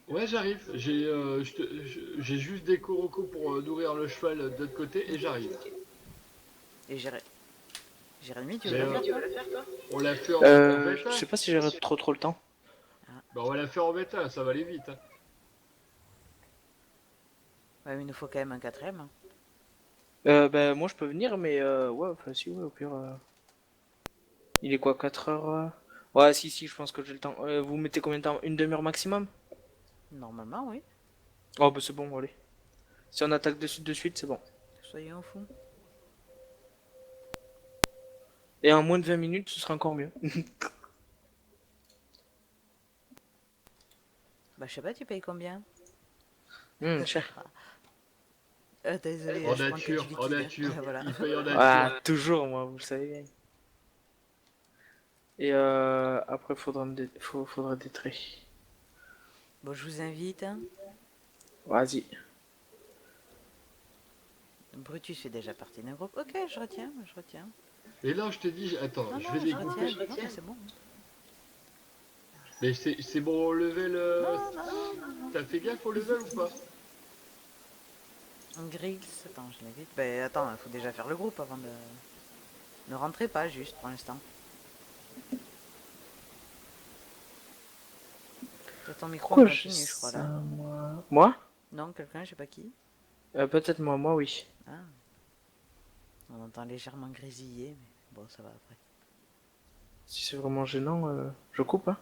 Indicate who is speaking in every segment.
Speaker 1: Ouais, j'arrive. J'ai juste des corocos pour nourrir le cheval de l'autre côté et j'arrive.
Speaker 2: Et Jérémy, tu veux
Speaker 1: Mais
Speaker 2: le faire toi?
Speaker 1: on l'a fait en
Speaker 3: Je
Speaker 1: bêta.
Speaker 3: sais pas si j'aurai trop le temps.
Speaker 2: Ah,
Speaker 1: Bah, on va la faire en bêta, ça va aller vite. Hein.
Speaker 2: ouais, mais il nous faut quand même un quatrième. Hein.
Speaker 3: Bah, moi je peux venir, mais ouais, enfin si, ouais, au pire. Il est quoi, 4 heures Ouais, si, je pense que j'ai le temps. Vous mettez combien de temps? Une demi-heure maximum?
Speaker 2: Normalement, oui.
Speaker 3: Oh, bah c'est bon, allez. Si on attaque de suite, c'est bon.
Speaker 2: Soyons fous.
Speaker 3: Et en moins de 20 minutes, ce sera encore mieux.
Speaker 2: Bah, je sais pas, tu payes combien?
Speaker 3: Cher.
Speaker 2: Désolé,
Speaker 1: En
Speaker 2: je prends que du
Speaker 1: nature, en
Speaker 2: liquide.
Speaker 1: nature.
Speaker 2: Voilà.
Speaker 1: Il paye en nature.
Speaker 3: Ah, toujours, moi, vous le savez bien. Et après, faudra des traits.
Speaker 2: Bon, je vous invite. Hein.
Speaker 3: Vas-y.
Speaker 2: Brutus fait déjà partie d'un groupe. Ok, je retiens, je retiens.
Speaker 1: Et là, je te dis, attends,
Speaker 2: Non,
Speaker 1: je vais
Speaker 2: non,
Speaker 1: les
Speaker 2: je retiens.
Speaker 1: grouper.
Speaker 2: Non, mais c'est bon.
Speaker 1: Mais c'est bon level.
Speaker 2: Non, non, non, non, non.
Speaker 1: T'as fait gaffe au level ou pas?
Speaker 2: Grills, attends, je l'invite. Bah, attends, il faut déjà faire le groupe avant de... Ne rentrez pas, juste, pour l'instant. T'as ton micro en
Speaker 3: Pourquoi je
Speaker 2: continu, je crois,
Speaker 3: ça,
Speaker 2: là.
Speaker 3: moi? Moi?
Speaker 2: Non, quelqu'un, je sais pas qui.
Speaker 3: Peut-être moi, oui.
Speaker 2: Ah, on entend légèrement grésiller, mais bon, ça va après.
Speaker 3: Si c'est vraiment gênant, je coupe, hein.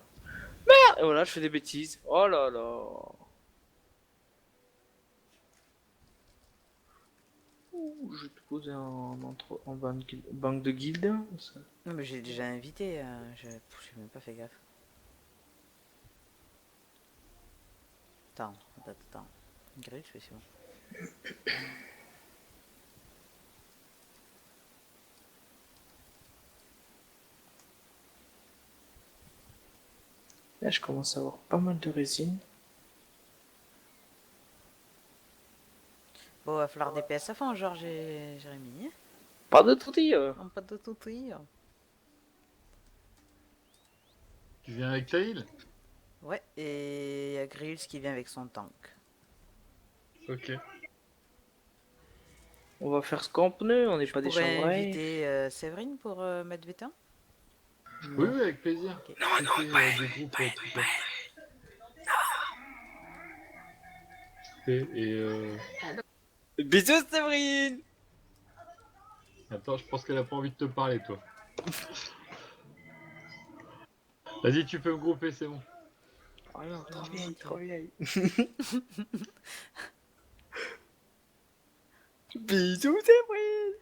Speaker 3: Et voilà, je fais des bêtises. Oh là là. Ouh, je vais te poser en banque de guilde. Ça.
Speaker 2: Non, mais j'ai déjà invité, j'ai même pas fait gaffe. Attends. Grills, c'est bon.
Speaker 3: Là, je commence à avoir pas mal de résine.
Speaker 2: Bon, va falloir des PS à fond, Georges et Jérémy. Hein.
Speaker 3: Pas de tortille.
Speaker 2: Non, pas de tout rire.
Speaker 1: Tu viens avec ta heal?
Speaker 2: Ouais, et il y a Grills qui vient avec son tank.
Speaker 1: Ok.
Speaker 3: On va faire ce qu'on peut, on n'est
Speaker 2: Je
Speaker 3: pas des
Speaker 2: pourrais
Speaker 3: chevreuils.
Speaker 2: inviter Séverine pour mettre V1.
Speaker 1: Oui,
Speaker 3: Non.
Speaker 1: oui, avec plaisir.
Speaker 2: Ok.
Speaker 1: Tu fais des groupes tout ça.
Speaker 3: Bisous, Séverine.
Speaker 1: Attends, je pense qu'elle a pas envie de te parler, toi. Vas-y, tu peux me grouper, c'est bon.
Speaker 3: Oh non, trop
Speaker 2: Non,
Speaker 3: vieille,
Speaker 2: ok.
Speaker 3: trop vieille. Bisous, Séverine.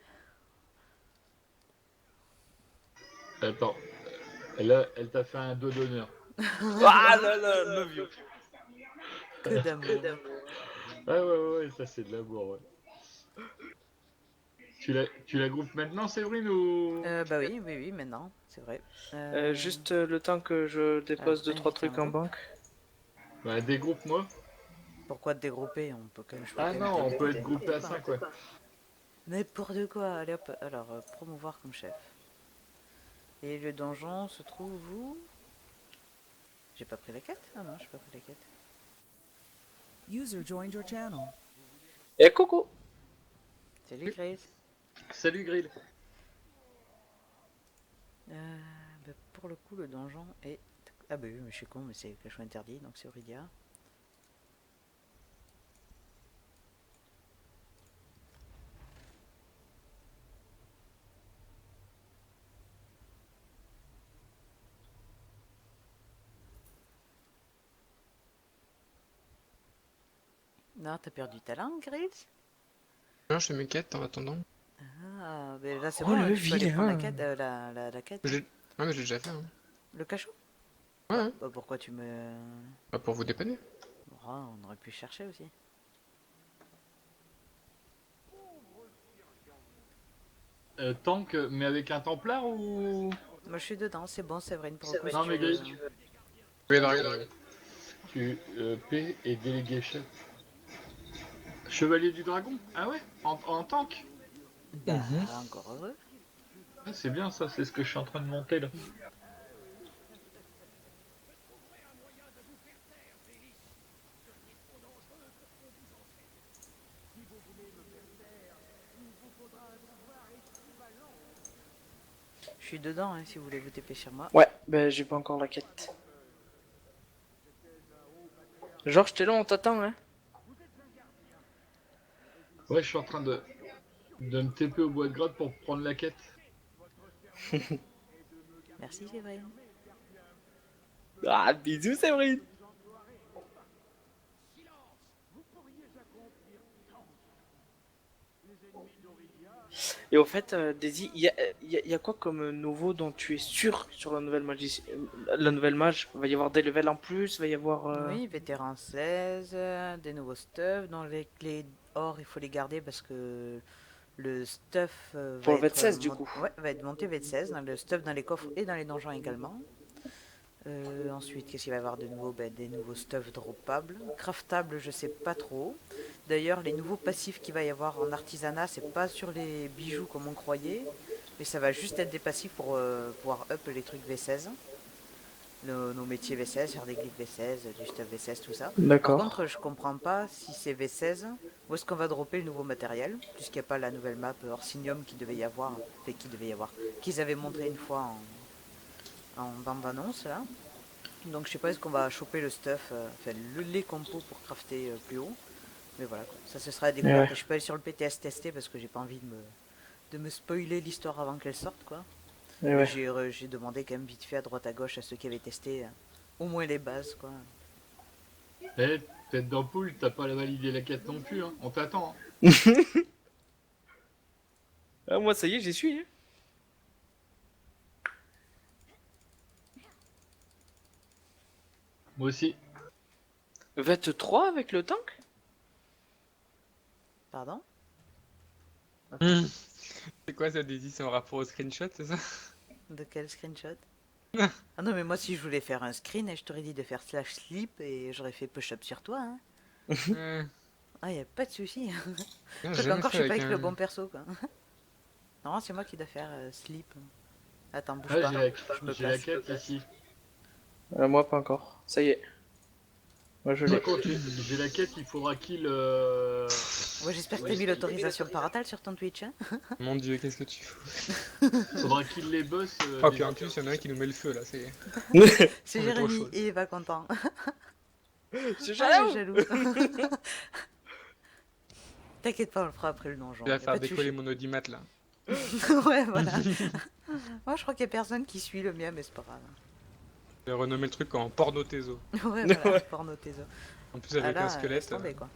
Speaker 1: Attends, elle t'a fait un dos d'honneur.
Speaker 3: Ah là là, love you.
Speaker 2: Que d'amour.
Speaker 1: Ouais, ça c'est de l'amour, ouais. Tu la groupes maintenant, Séverine, ou...
Speaker 2: Bah oui, maintenant, c'est vrai.
Speaker 3: Juste le temps que je
Speaker 2: Alors,
Speaker 3: dépose deux trois
Speaker 2: inviter un
Speaker 3: trucs en
Speaker 2: groupe.
Speaker 3: banque.
Speaker 1: Bah, dégroupe-moi.
Speaker 2: Pourquoi te dégrouper je peux
Speaker 1: Ah
Speaker 2: quand même
Speaker 1: non, on peut être
Speaker 2: t'inviter.
Speaker 1: groupé à 5, ouais.
Speaker 2: N'importe quoi, allez hop. Alors, promouvoir comme chef. Et le donjon se trouve où? J'ai pas pris la quête? Ah non, j'ai pas pris la quête.
Speaker 4: User joined your channel.
Speaker 3: Et coucou.
Speaker 2: Salut Grace.
Speaker 1: Salut, Grill.
Speaker 2: Bah, pour le coup, le donjon est... Ah bah oui, mais je suis con, mais c'est cachot interdit, donc c'est Auridia. Non, t'as perdu ta langue, Grace?
Speaker 5: Non, je fais mes quêtes en attendant.
Speaker 2: Ah, mais là c'est
Speaker 3: Oh
Speaker 2: bon,
Speaker 3: le
Speaker 2: tu peux aller prendre la
Speaker 3: vilain.
Speaker 2: quête. La quête.
Speaker 5: Ouais, mais je l'ai déjà fait. Hein.
Speaker 2: Le cachot?
Speaker 5: Ouais, ouais.
Speaker 2: Bah pourquoi tu me...
Speaker 5: Bah, pour vous dépanner.
Speaker 2: Oh, on aurait pu chercher aussi.
Speaker 1: Tank, mais avec un templard ou...
Speaker 2: Moi je suis dedans, c'est bon, Séverine, pour le coup, si
Speaker 1: Non,
Speaker 2: tu
Speaker 1: mais
Speaker 2: veux.
Speaker 1: Grill,
Speaker 5: Oui, Dragon.
Speaker 1: P et délégué chef. Chevalier du dragon? Ah ouais, en tank?
Speaker 2: Bah, encore heureux.
Speaker 1: Ah, c'est bien ça, c'est ce que je suis en train de monter là.
Speaker 2: suis dedans, hein, si vous voulez vous TP sur moi.
Speaker 3: Ouais, ben j'ai pas encore la quête. Georges, t'es là, on t'attend, hein.
Speaker 1: Ouais, je suis en train de me TP au bois de grotte pour prendre la quête.
Speaker 2: Merci, Séverine.
Speaker 3: Ah, bisous, Séverine. Et au fait, Daisy, il y a quoi comme nouveau dont tu es sûr sur la nouvelle magie, la nouvelle mage? Va y avoir des levels en plus, va y avoir.
Speaker 2: Oui, vétéran 16, des nouveaux stuff. Dans les clés or, il faut les garder parce que le stuff
Speaker 3: Pour le V16 du coup.
Speaker 2: ouais, va être monté V16, dans le stuff dans les coffres et dans les donjons également. Ensuite, qu'est-ce qu'il va y avoir de nouveau? Des nouveaux stuff droppables. Craftable, je sais pas trop. D'ailleurs, les nouveaux passifs qu'il va y avoir en artisanat, c'est pas sur les bijoux comme on croyait, mais ça va juste être des passifs pour pouvoir up les trucs V16. Nos métiers V16, faire des glyphes V16, du stuff V16, tout ça. Par
Speaker 3: D'accord.
Speaker 2: contre, je comprends pas si c'est V16, où est-ce qu'on va dropper le nouveau matériel, puisqu'il n'y a pas la nouvelle map Orsinium qui devait y avoir, qu'ils avaient montré une fois en bande-annonce là. Donc je sais pas, est-ce qu'on va choper le stuff, les compos pour crafter plus haut. Mais voilà, quoi. Ça ce sera à découvrir.
Speaker 3: Ouais.
Speaker 2: Je peux aller sur le PTS tester parce que j'ai pas envie de me spoiler l'histoire avant qu'elle sorte, quoi.
Speaker 3: Et
Speaker 2: Mais
Speaker 3: ouais.
Speaker 2: j'ai demandé quand même vite fait à droite à gauche à ceux qui avaient testé au moins les bases, quoi.
Speaker 1: Eh, tête d'ampoule, t'as pas validé la quête non plus, hein. On t'attend. Hein.
Speaker 3: Ah, moi, ça y est, j'y suis. Hein.
Speaker 1: Moi aussi.
Speaker 3: 23 avec le tank?
Speaker 2: Pardon?
Speaker 5: C'est quoi ça, Daisy? C'est en rapport au screenshot, c'est ça?
Speaker 2: De quel screenshot? Ah non, mais moi si je voulais faire un screen, je t'aurais dit de faire slash slip et j'aurais fait push-up sur toi, hein.
Speaker 5: Ouais.
Speaker 2: Ah, y a pas de souci.
Speaker 5: Non,
Speaker 2: Toi,
Speaker 5: j'ai jamais
Speaker 2: encore, je
Speaker 5: fait
Speaker 2: suis pas avec le
Speaker 5: un-
Speaker 2: bon perso, quoi. Non, c'est moi qui dois faire slip. Attends, bouge
Speaker 1: Ah,
Speaker 2: pas. Je me
Speaker 1: j'ai la
Speaker 2: place.
Speaker 1: quête ici.
Speaker 3: Moi, pas encore. Ça y est. Moi, je l'ai.
Speaker 1: Par contre, j'ai la quête, il faudra qu'il.
Speaker 2: Ouais, j'espère que t'as mis l'autorisation parentale sur ton Twitch, hein.
Speaker 5: Mon dieu, qu'est-ce que tu fous?
Speaker 1: Faudra qu'il les bosse.
Speaker 5: Oh, puis en plus, il y en a un qui nous met le feu là, c'est.
Speaker 2: C'est
Speaker 5: On est trop
Speaker 2: Jérémy,
Speaker 5: chaud.
Speaker 2: il est pas content.
Speaker 3: C'est
Speaker 2: Ah, jaloux. T'inquiète pas, on le fera après le donjon.
Speaker 5: Je vais
Speaker 2: Y a
Speaker 5: faire
Speaker 2: pas de
Speaker 5: décoller
Speaker 2: souci.
Speaker 5: mon audimat là.
Speaker 2: Ouais, voilà. Moi, je crois qu'il y a personne qui suit le mien, mais c'est pas grave.
Speaker 5: Je vais renommer le truc en porno Teso.
Speaker 2: Ouais, voilà, porno tes os.
Speaker 5: En plus, avec un
Speaker 2: Laisse
Speaker 5: squelette.
Speaker 2: tomber, quoi.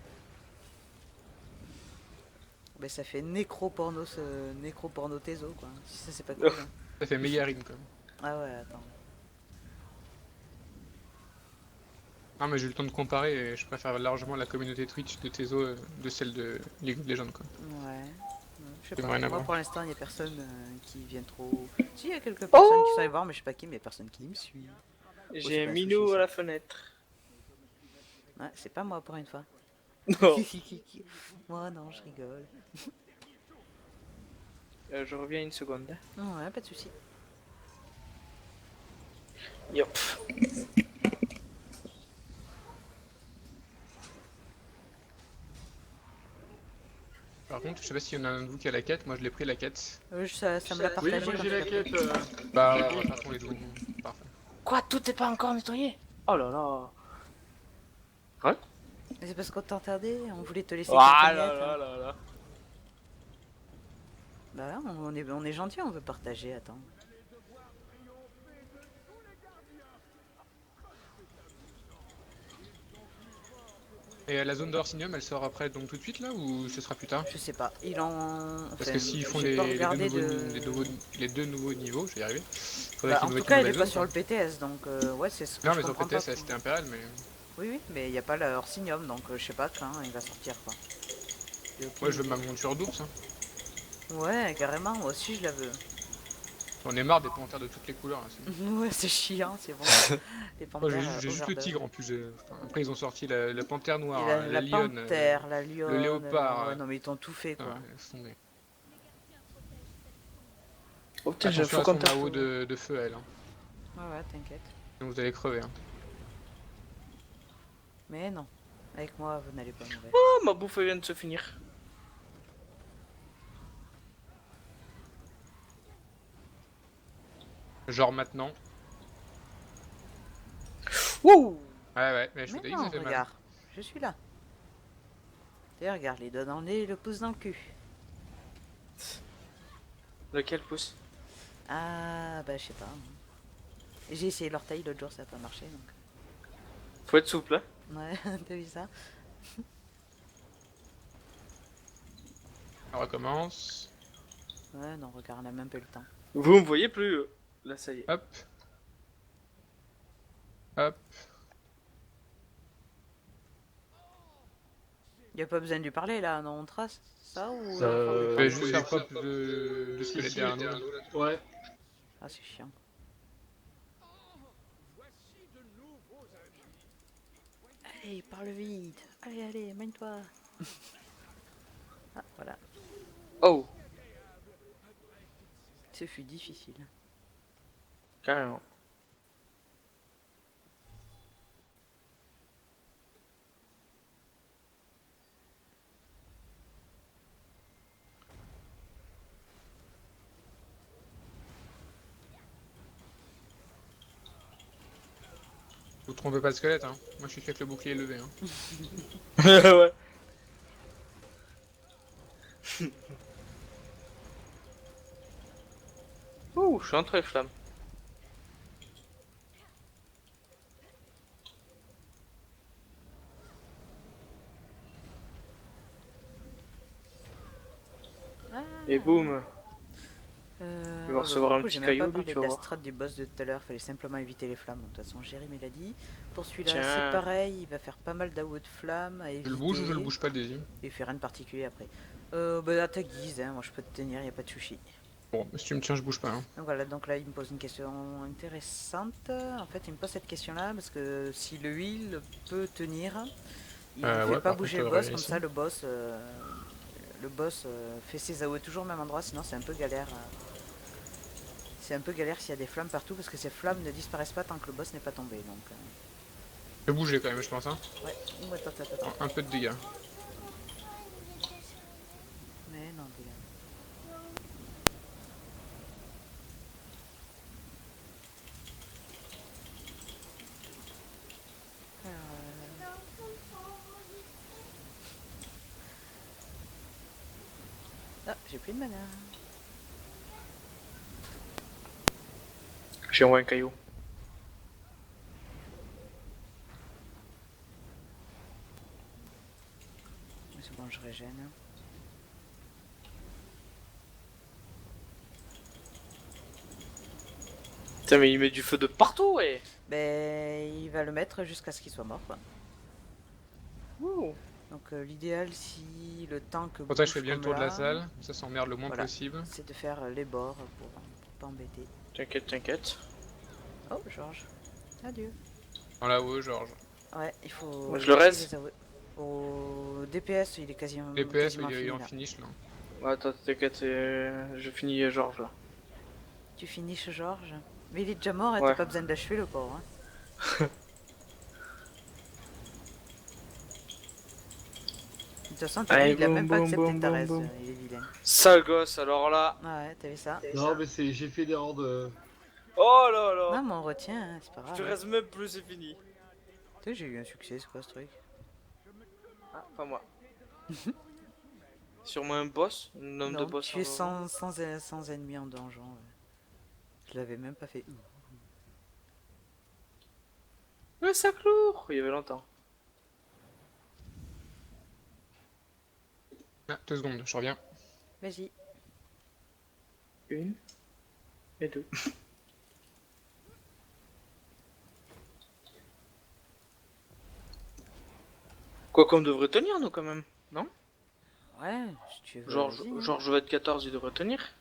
Speaker 2: Mais ça fait nécro-porno tes os, quoi. Si ça, c'est pas cool. Hein.
Speaker 5: Ça fait méga rime quand même.
Speaker 2: Ah ouais, attends.
Speaker 5: Ah, mais j'ai eu le temps de comparer et je préfère largement la communauté Twitch de Teso de celle de League of Legends quoi.
Speaker 2: Ouais. Je sais
Speaker 5: C'est
Speaker 2: pas.
Speaker 5: rien à
Speaker 2: Moi,
Speaker 5: voir.
Speaker 2: pour l'instant, il y a personne qui vient trop. Si, il y a quelques personnes qui sont allées voir, mais je sais pas qui, mais personne qui me suit.
Speaker 3: J'ai
Speaker 2: c'est
Speaker 3: un
Speaker 2: pas
Speaker 3: minou
Speaker 2: sushi,
Speaker 3: à
Speaker 2: ça.
Speaker 3: la fenêtre.
Speaker 2: Ouais, c'est pas moi pour une fois.
Speaker 3: Non.
Speaker 2: Moi, non, je rigole.
Speaker 3: Je reviens une seconde.
Speaker 2: Ouais, pas de soucis.
Speaker 3: Yop.
Speaker 5: Par contre, je sais pas s'il y en a un de vous qui a la quête, moi je l'ai pris la quête.
Speaker 2: Ça me l'a
Speaker 1: Oui,
Speaker 2: partagé.
Speaker 1: moi
Speaker 2: quand
Speaker 1: j'ai
Speaker 2: tu
Speaker 1: la
Speaker 2: l'as
Speaker 1: quête.
Speaker 2: pris.
Speaker 5: Bah, on va faire les deux. Parfait.
Speaker 3: Quoi, tout est pas encore nettoyé? Oh là là.
Speaker 2: Mais c'est parce qu'on t'entendait, on voulait te laisser
Speaker 3: Ah
Speaker 2: quelques
Speaker 3: là
Speaker 2: miettes,
Speaker 3: là
Speaker 2: hein.
Speaker 3: là là.
Speaker 2: Bah, on est gentil, on veut partager, attends.
Speaker 5: Et la zone d'Orsinium, elle sort après donc tout de suite là ou ce sera plus tard?
Speaker 2: Je sais pas, il en.
Speaker 5: Parce que s'ils font
Speaker 2: j'ai
Speaker 5: les,
Speaker 2: pas
Speaker 5: les deux
Speaker 2: regardé
Speaker 5: nouveaux,
Speaker 2: de.
Speaker 5: les deux nouveaux niveaux, je vais y arriver. Faudrait
Speaker 2: Bah,
Speaker 5: qu'ils
Speaker 2: en
Speaker 5: nous
Speaker 2: tout
Speaker 5: mettent
Speaker 2: cas,
Speaker 5: une
Speaker 2: il est
Speaker 5: nouvelle
Speaker 2: pas
Speaker 5: zone,
Speaker 2: sur
Speaker 5: quoi.
Speaker 2: le PTS, donc ouais, c'est ce que
Speaker 5: Non,
Speaker 2: je
Speaker 5: mais sur
Speaker 2: comprends
Speaker 5: PTS,
Speaker 2: pas.
Speaker 5: c'était impérial, mais
Speaker 2: Oui, oui, mais il n'y a pas le Orsinium, donc je sais pas quand il va sortir, quoi. J'ai aucune
Speaker 5: moi je veux
Speaker 2: idée.
Speaker 5: ma monture d'ours. Hein.
Speaker 2: Ouais, carrément, moi aussi je la veux.
Speaker 5: J'en ai marre des panthères de toutes les couleurs. Là,
Speaker 2: Ouais, c'est chiant, c'est bon. Les
Speaker 5: moi
Speaker 2: panthères.
Speaker 5: j'ai juste le
Speaker 2: overdose.
Speaker 5: tigre en plus. Après ils ont sorti la panthère
Speaker 2: Et
Speaker 5: noire,
Speaker 2: la
Speaker 5: lionne,
Speaker 2: panthère, la lionne.
Speaker 5: le léopard.
Speaker 2: Ouais, non, mais ils t'ont tout fait,
Speaker 5: Ah,
Speaker 2: quoi.
Speaker 5: laisse tomber.
Speaker 3: Oh putain, j'ai un
Speaker 5: Attention
Speaker 3: faux
Speaker 5: à son
Speaker 3: contact.
Speaker 5: Mao de feu, elle. Hein.
Speaker 2: Ouais, t'inquiète.
Speaker 5: Donc vous allez crever. Hein.
Speaker 2: Mais non, avec moi, vous n'allez pas mourir.
Speaker 3: Oh, ma bouffe vient de se finir.
Speaker 5: Genre maintenant.
Speaker 3: Wouh!
Speaker 5: Ouais, mais je
Speaker 2: Mais
Speaker 5: vous ai dit que
Speaker 2: non,
Speaker 5: ça fait mal.
Speaker 2: regarde, je suis là. Et regarde, les doigts dans le nez et le pouce dans le cul.
Speaker 3: Lequel pouce?
Speaker 2: Ah, bah je sais pas. J'ai essayé l'orteil l'autre jour, ça a pas marché donc.
Speaker 3: Faut être souple, hein?
Speaker 2: Ouais, t'as vu ça?
Speaker 5: On recommence.
Speaker 2: Ouais, non, regarde, on a même pas eu le temps.
Speaker 3: Vous me voyez plus. Là, ça y est.
Speaker 5: Hop. Hop.
Speaker 2: Y a pas besoin de lui parler là, non, on trace ça ou
Speaker 1: Ça,
Speaker 2: il va falloir lui
Speaker 5: Je vais
Speaker 2: parler
Speaker 5: juste faire pop de squelette derrière nous. Là.
Speaker 1: Ouais.
Speaker 2: Ah, c'est chiant. Allez, parle vite. Allez, allez, mène-toi. Ah, voilà.
Speaker 3: Oh!
Speaker 2: Ce fut difficile.
Speaker 3: Carrément.
Speaker 5: Vous trompez pas de squelette, hein. Moi je suis fait avec le bouclier levé. Hein.
Speaker 3: Ouais. Ouh, je suis entré flamme.
Speaker 2: Ah.
Speaker 3: Et boum. Il va recevoir un
Speaker 2: du coup,
Speaker 3: petit
Speaker 2: j'ai même
Speaker 3: caillou,
Speaker 2: pas
Speaker 3: lui,
Speaker 2: parlé
Speaker 3: tu
Speaker 2: de
Speaker 3: vas
Speaker 2: la
Speaker 3: voir.
Speaker 2: strat du boss de tout à l'heure, fallait simplement éviter les flammes. De toute façon, Jérémy l'a dit. Pour celui-là,
Speaker 3: Tiens.
Speaker 2: c'est pareil, il va faire pas mal d'AOE de flammes à éviter.
Speaker 5: Je le bouge ou je le bouge pas, Daisy?
Speaker 2: Et fait rien de particulier après. Bah à ta guise, hein, moi je peux te tenir, y a pas de sushi.
Speaker 5: Bon, si tu me tiens, je bouge pas. Hein.
Speaker 2: Donc voilà, donc là il me pose une question intéressante. En fait, il me pose cette question-là parce que si le heal peut tenir, il ne fait
Speaker 5: Ouais,
Speaker 2: pas
Speaker 5: par
Speaker 2: bouger
Speaker 5: contre,
Speaker 2: le boss, comme
Speaker 5: ici.
Speaker 2: ça le boss fait ses AOE toujours au même endroit, sinon c'est un peu galère. C'est un peu galère s'il y a des flammes partout parce que ces flammes ne disparaissent pas tant que le boss n'est pas tombé. Donc,
Speaker 5: Je vais bouger quand même, je pense. Hein.
Speaker 2: ouais, ouh, attends.
Speaker 5: Un peu de dégâts.
Speaker 2: Mais non, dégage. Ah, j'ai plus de mana.
Speaker 3: J'ai envoyé un caillou.
Speaker 2: C'est bon, je régène.
Speaker 3: Putain, mais il met du feu de partout, ouais!
Speaker 2: Ben, il va le mettre jusqu'à ce qu'il soit mort, quoi.
Speaker 3: Ouh.
Speaker 2: Donc l'idéal, si le temps que
Speaker 5: Pour ça, je fais
Speaker 2: bouge
Speaker 5: bien le
Speaker 2: comme
Speaker 5: tour de la
Speaker 2: là,
Speaker 5: salle. Ça s'emmerde le moins
Speaker 2: Voilà.
Speaker 5: possible.
Speaker 2: c'est de faire les bords pour pas embêter.
Speaker 3: T'inquiète, t'inquiète.
Speaker 2: Oh, Georges. Adieu.
Speaker 5: Dans là-haut, Georges.
Speaker 2: Ouais, il faut...
Speaker 3: Moi, je le reste.
Speaker 2: Au DPS, il est quasiment,
Speaker 5: DPS,
Speaker 2: quasiment
Speaker 5: il est
Speaker 2: fini,
Speaker 5: en
Speaker 2: là.
Speaker 5: finish là.
Speaker 3: Ouais, attends, t'inquiète, je finis Georges là.
Speaker 2: Tu finishes Georges. Mais il est déjà mort et
Speaker 3: Ouais.
Speaker 2: t'as pas besoin de l'achever, le pauvre. Hein. De toute façon,
Speaker 3: Allez,
Speaker 2: il a
Speaker 3: boum,
Speaker 2: même pas
Speaker 3: boum,
Speaker 2: accepté
Speaker 3: boum,
Speaker 2: ta
Speaker 3: boum,
Speaker 2: reste,
Speaker 3: boum.
Speaker 2: il est vilain.
Speaker 3: Sale gosse, alors là.
Speaker 2: Ouais, t'as vu ça?
Speaker 1: Non, mais j'ai fait l'erreur de.
Speaker 3: Oh là là.
Speaker 2: Non, mais on retient, hein, c'est pas
Speaker 3: Je
Speaker 2: grave.
Speaker 3: te reste même plus, c'est fini.
Speaker 2: Tu sais, j'ai eu un succès, c'est quoi ce truc?
Speaker 3: Ah, pas moi. Sûrement un boss, un homme de
Speaker 2: Non,
Speaker 3: boss.
Speaker 2: tu es
Speaker 3: en
Speaker 2: sans ennemis en donjon. Ouais. Je l'avais même pas fait.
Speaker 3: Le sac lourd. Il y avait longtemps.
Speaker 5: Ah, 2 secondes, je reviens.
Speaker 2: Vas-y.
Speaker 3: Une et deux. Quoi qu'on devrait tenir, nous, quand même. Non?
Speaker 2: Ouais, si tu veux.
Speaker 3: Georges
Speaker 2: vas-y, hein.
Speaker 3: Georges 24, il devrait tenir.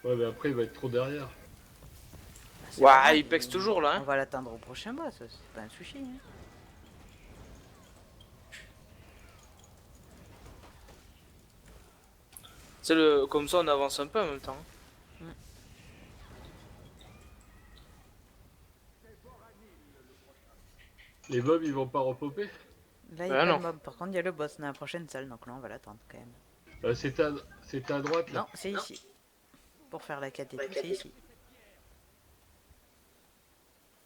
Speaker 1: Ouais, mais après, il va être trop derrière.
Speaker 2: Bah, c'est pas grave,
Speaker 3: Ouais, il pexe toujours là.
Speaker 2: On
Speaker 3: Hein.
Speaker 2: va l'attendre au prochain boss, c'est pas un sushi. Hein.
Speaker 3: C'est le... Comme ça, on avance un peu en même temps.
Speaker 1: Les mobs, ils vont pas repopper.
Speaker 2: Là, il n'y a pas
Speaker 3: non.
Speaker 2: de mob. Par contre, il y a le boss dans la prochaine salle, donc là, on va l'attendre quand même.
Speaker 1: C'est à droite, là.
Speaker 2: Non, c'est ici. Pour faire la quête et tout, c'est ici.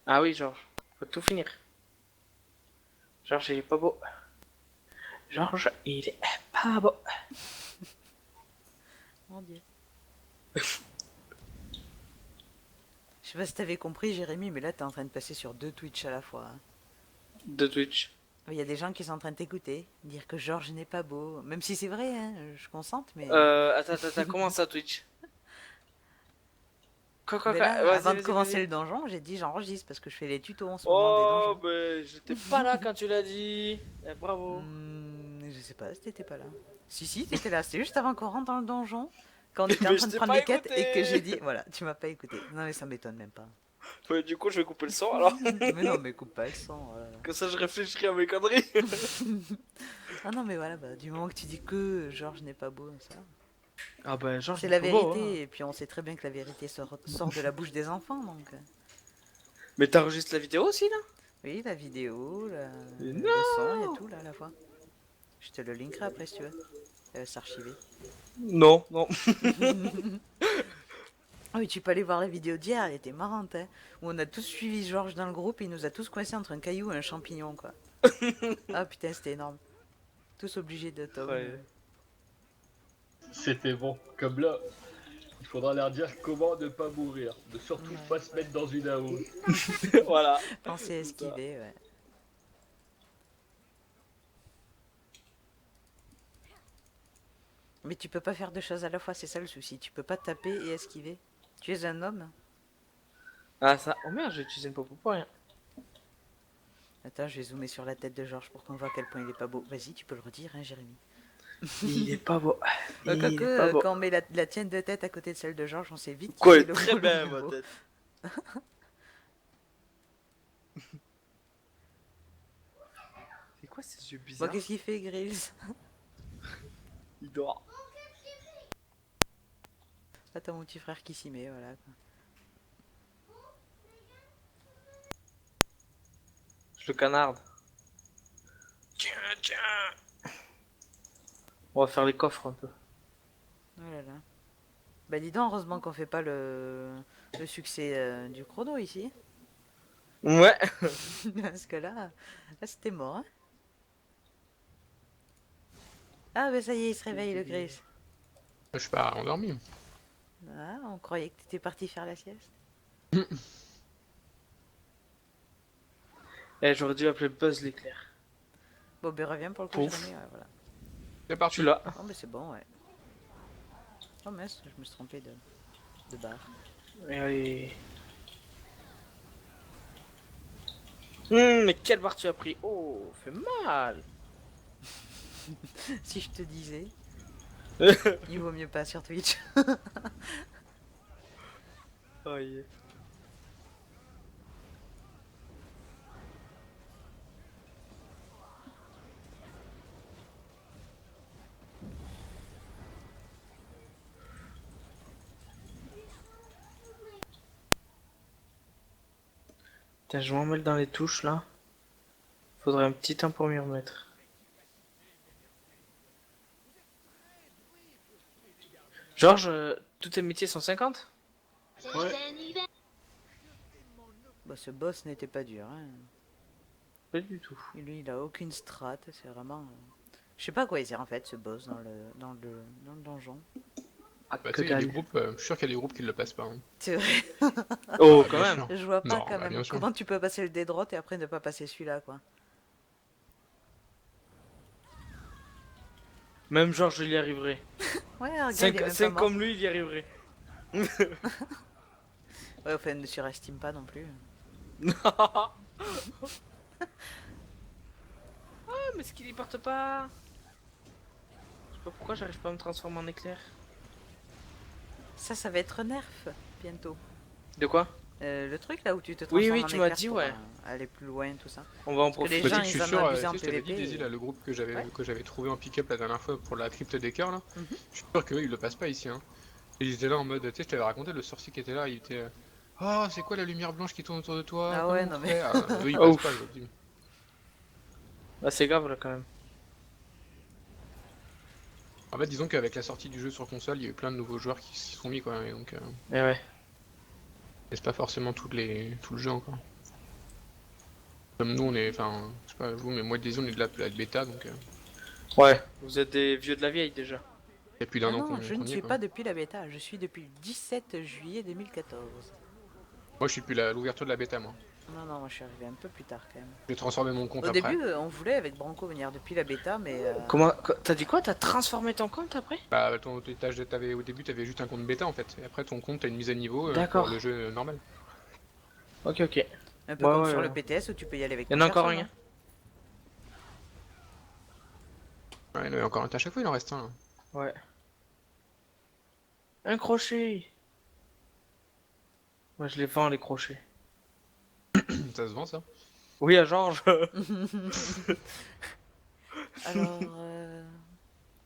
Speaker 3: Ah oui, Georges. Faut tout finir. Georges, il est pas beau. Georges, il est pas beau.
Speaker 2: Mon dieu. Je sais pas si t'avais compris, Jérémy, mais là, t'es en train de passer sur 2 Twitch à la fois. Hein.
Speaker 3: De Twitch.
Speaker 2: Il y a des gens qui sont en train de t'écouter, dire que Georges n'est pas beau. Même si c'est vrai, hein, je consente, mais...
Speaker 3: Attends, comment ça Twitch? Quoi,
Speaker 2: Mais là,
Speaker 3: vas-y,
Speaker 2: avant de
Speaker 3: vas-y,
Speaker 2: commencer
Speaker 3: vas-y.
Speaker 2: le donjon, j'ai dit j'enregistre parce que je fais les tutos en ce moment des
Speaker 3: Oh,
Speaker 2: donjons.
Speaker 3: ben, j'étais pas là quand tu l'as dit. Eh, bravo.
Speaker 2: Je sais pas si t'étais pas là. Si, t'étais là. C'était juste avant qu'on rentre dans le donjon, quand on était en
Speaker 3: Mais
Speaker 2: train
Speaker 3: je
Speaker 2: de
Speaker 3: t'ai
Speaker 2: prendre
Speaker 3: pas
Speaker 2: les quêtes et que
Speaker 3: écouté.
Speaker 2: j'ai dit voilà, tu m'as pas écouté. Non, mais ça m'étonne même pas.
Speaker 3: Ouais, du coup, je vais couper le son alors.
Speaker 2: Mais non, mais coupe pas le son. Oh là là.
Speaker 3: Comme ça, je réfléchirai à mes conneries.
Speaker 2: Ah non, mais voilà, bah, du moment que tu dis que Georges n'est pas beau, ça.
Speaker 3: Ah ben, Georges,
Speaker 2: C'est
Speaker 3: il
Speaker 2: la
Speaker 3: est pas beau,
Speaker 2: vérité,
Speaker 3: hein.
Speaker 2: et puis on sait très bien que la vérité sort de la bouche des enfants, donc.
Speaker 3: Mais t'enregistres la vidéo aussi là?
Speaker 2: Oui, la vidéo,
Speaker 3: Mais
Speaker 2: le son, il y a tout là à la fois. Je te le linkerai après si tu veux. S'archiver.
Speaker 3: Non, non.
Speaker 2: Ah oui, tu peux aller voir la vidéo d'hier, elle était marrante, hein. Où on a tous suivi Georges dans le groupe, et il nous a tous coincés entre un caillou et un champignon, quoi. Ah putain, c'était énorme. Tous obligés de top.
Speaker 3: Ouais.
Speaker 1: C'était bon. Comme là, il faudra leur dire comment ne pas mourir. Ne surtout
Speaker 2: Ouais.
Speaker 1: pas se mettre dans une AO.
Speaker 3: Voilà.
Speaker 2: Penser à
Speaker 3: C'est ça.
Speaker 2: esquiver, ouais. Mais tu peux pas faire deux choses à la fois, c'est ça le souci. Tu peux pas taper et esquiver. Tu es un homme.
Speaker 3: Ah ça. Oh merde, j'ai utilisé une popo pour rien.
Speaker 2: Attends, je vais zoomer sur la tête de Georges pour qu'on voit à quel point il est pas beau. Vas-y, tu peux le redire, hein, Jérémy.
Speaker 3: Il est pas beau. Il
Speaker 2: Quoique,
Speaker 3: est pas beau.
Speaker 2: quand on met la tienne de tête à côté de celle de Georges, on sait vite
Speaker 3: Quoi,
Speaker 2: qui est
Speaker 3: il est
Speaker 2: le
Speaker 3: très
Speaker 2: beau, le
Speaker 3: bien
Speaker 2: plus
Speaker 3: ma
Speaker 2: beau.
Speaker 3: tête. C'est quoi ces yeux
Speaker 2: Bon,
Speaker 3: bizarres?
Speaker 2: qu'est-ce qu'il fait, Grills?
Speaker 3: Il dort.
Speaker 2: Attends, mon petit frère qui s'y met, voilà.
Speaker 3: Je le canarde. Tiens. On va faire les coffres un peu.
Speaker 2: Oh là là. Bah dis donc, heureusement qu'on fait pas le succès du chrono ici.
Speaker 3: Ouais.
Speaker 2: Parce que là c'était mort. Hein. Ah bah ça y est, il se réveille le Gris.
Speaker 5: Je suis pas endormi.
Speaker 2: Ah, on croyait que t'étais parti faire la sieste.
Speaker 3: Eh, j'aurais dû appeler Buzz l'éclair.
Speaker 2: Bon ben reviens pour le coup,
Speaker 3: Pouf.
Speaker 2: Jérémy, ouais, voilà.
Speaker 5: C'est parti.
Speaker 3: Tu l'as.
Speaker 2: Oh mais c'est bon, ouais. Oh mince, je me suis trompé de barre.
Speaker 3: Et allez. Mais quelle barre tu as pris? Oh, fait mal.
Speaker 2: Si je te disais, il vaut mieux pas sur Twitch.
Speaker 3: Oh, yeah. Putain, je m'en mêle dans les touches là. Faudrait un petit temps pour m'y remettre. Georges, tous tes métiers sont 50?
Speaker 1: Ouais.
Speaker 2: Bah ce boss n'était pas dur, hein.
Speaker 3: Pas du tout.
Speaker 2: Et lui, il a aucune strat, c'est vraiment... Je sais pas à quoi il sert en fait ce boss dans le donjon.
Speaker 3: Ah,
Speaker 5: Bah,
Speaker 3: que
Speaker 5: tu sais, il y a des
Speaker 3: dalle.
Speaker 5: groupes, je suis sûr qu'il y a des groupes qui le passent pas. Hein.
Speaker 2: C'est vrai,
Speaker 3: Oh,
Speaker 5: Ah,
Speaker 3: quand
Speaker 5: bien
Speaker 3: même.
Speaker 5: sûr.
Speaker 2: je vois pas
Speaker 5: Non,
Speaker 2: quand
Speaker 5: bah, bien
Speaker 2: même.
Speaker 5: sûr.
Speaker 2: Comment tu peux passer le dédrot et après ne pas passer celui-là, quoi.
Speaker 3: Même Georges, il y arriverait.
Speaker 2: Ouais, regarde, il est même pas
Speaker 3: 5
Speaker 2: mort.
Speaker 3: comme lui, il y arriverait.
Speaker 2: Ouais, enfin, ne surestime pas non plus.
Speaker 3: Ah, mais ce qu'il y porte pas. Je sais pas pourquoi j'arrive pas à me transformer en éclair.
Speaker 2: Ça va être nerf bientôt.
Speaker 3: De quoi?
Speaker 2: Le truc là où tu te
Speaker 3: Oui,
Speaker 2: transformes
Speaker 3: oui,
Speaker 2: en
Speaker 3: tu m'as
Speaker 2: éclairs
Speaker 3: dit,
Speaker 2: pour,
Speaker 3: ouais.
Speaker 2: aller plus loin, tout ça.
Speaker 3: On va en
Speaker 2: Parce que les
Speaker 3: profiter.
Speaker 2: gens,
Speaker 1: Tu sais que je
Speaker 2: ils
Speaker 1: suis
Speaker 2: en
Speaker 1: sûr,
Speaker 2: ont abusé en
Speaker 1: tu sais, je t'avais dit,
Speaker 2: PVP.
Speaker 1: Daisy, là, le groupe que j'avais
Speaker 2: Ouais.
Speaker 1: trouvé en pick-up la dernière fois pour la crypte des cœurs, là.
Speaker 2: Mhm.
Speaker 1: Je suis sûr qu'eux, ils le passent pas ici, hein. Et ils étaient là en mode, tu sais, je t'avais raconté, le sorcier qui était là, il était... Oh, c'est quoi la lumière blanche qui tourne autour de toi?
Speaker 2: Ah ouais,
Speaker 1: Comment on
Speaker 2: non mais.
Speaker 1: fait? Eux, ils passent pas, je
Speaker 3: Ouf.
Speaker 1: leur dis.
Speaker 3: Bah, c'est grave là quand même.
Speaker 1: En fait, disons qu'avec la sortie du jeu sur console, il y a eu plein de nouveaux joueurs qui s'y sont mis, quoi. Et donc,
Speaker 3: Et ouais.
Speaker 1: c'est pas forcément tout le jeu encore. Comme nous, on est... Enfin, je sais pas vous, mais moi, Daisy, on est de la bêta, donc...
Speaker 3: Ouais. Vous êtes des vieux de la vieille déjà.
Speaker 1: Il y a plus
Speaker 2: Ah
Speaker 1: d'un an
Speaker 2: non, je
Speaker 1: qu'on
Speaker 2: ne
Speaker 1: y est,
Speaker 2: suis
Speaker 1: quoi.
Speaker 2: pas depuis la bêta, je suis depuis le 17 juillet 2014.
Speaker 1: Moi, je suis plus l'ouverture de la bêta, moi.
Speaker 2: Non, non, moi je suis arrivé un peu plus tard quand même.
Speaker 1: J'ai transformé mon compte
Speaker 2: Au
Speaker 1: après.
Speaker 2: début, on voulait avec Branco venir depuis la bêta, mais.
Speaker 3: Comment. T'as dit quoi? T'as transformé ton compte après?
Speaker 1: Bah, au début, t'avais juste un compte bêta, en fait. Et après, ton compte, t'as une mise à niveau
Speaker 3: D'accord.
Speaker 1: pour le jeu normal.
Speaker 3: Ok, ok.
Speaker 2: Un peu
Speaker 3: Ouais,
Speaker 2: comme
Speaker 3: ouais,
Speaker 2: sur
Speaker 3: ouais.
Speaker 2: le PTS où tu peux y aller avec
Speaker 3: Y'en
Speaker 2: ton
Speaker 3: a encore
Speaker 2: perso,
Speaker 3: un.
Speaker 2: non
Speaker 1: Ouais, il y en avait encore un. À chaque fois, il en reste un, là.
Speaker 3: Ouais. Un crochet. Moi je les vends les crochets.
Speaker 1: Ça se vend, ça.
Speaker 3: Oui, à Georges.
Speaker 2: Alors,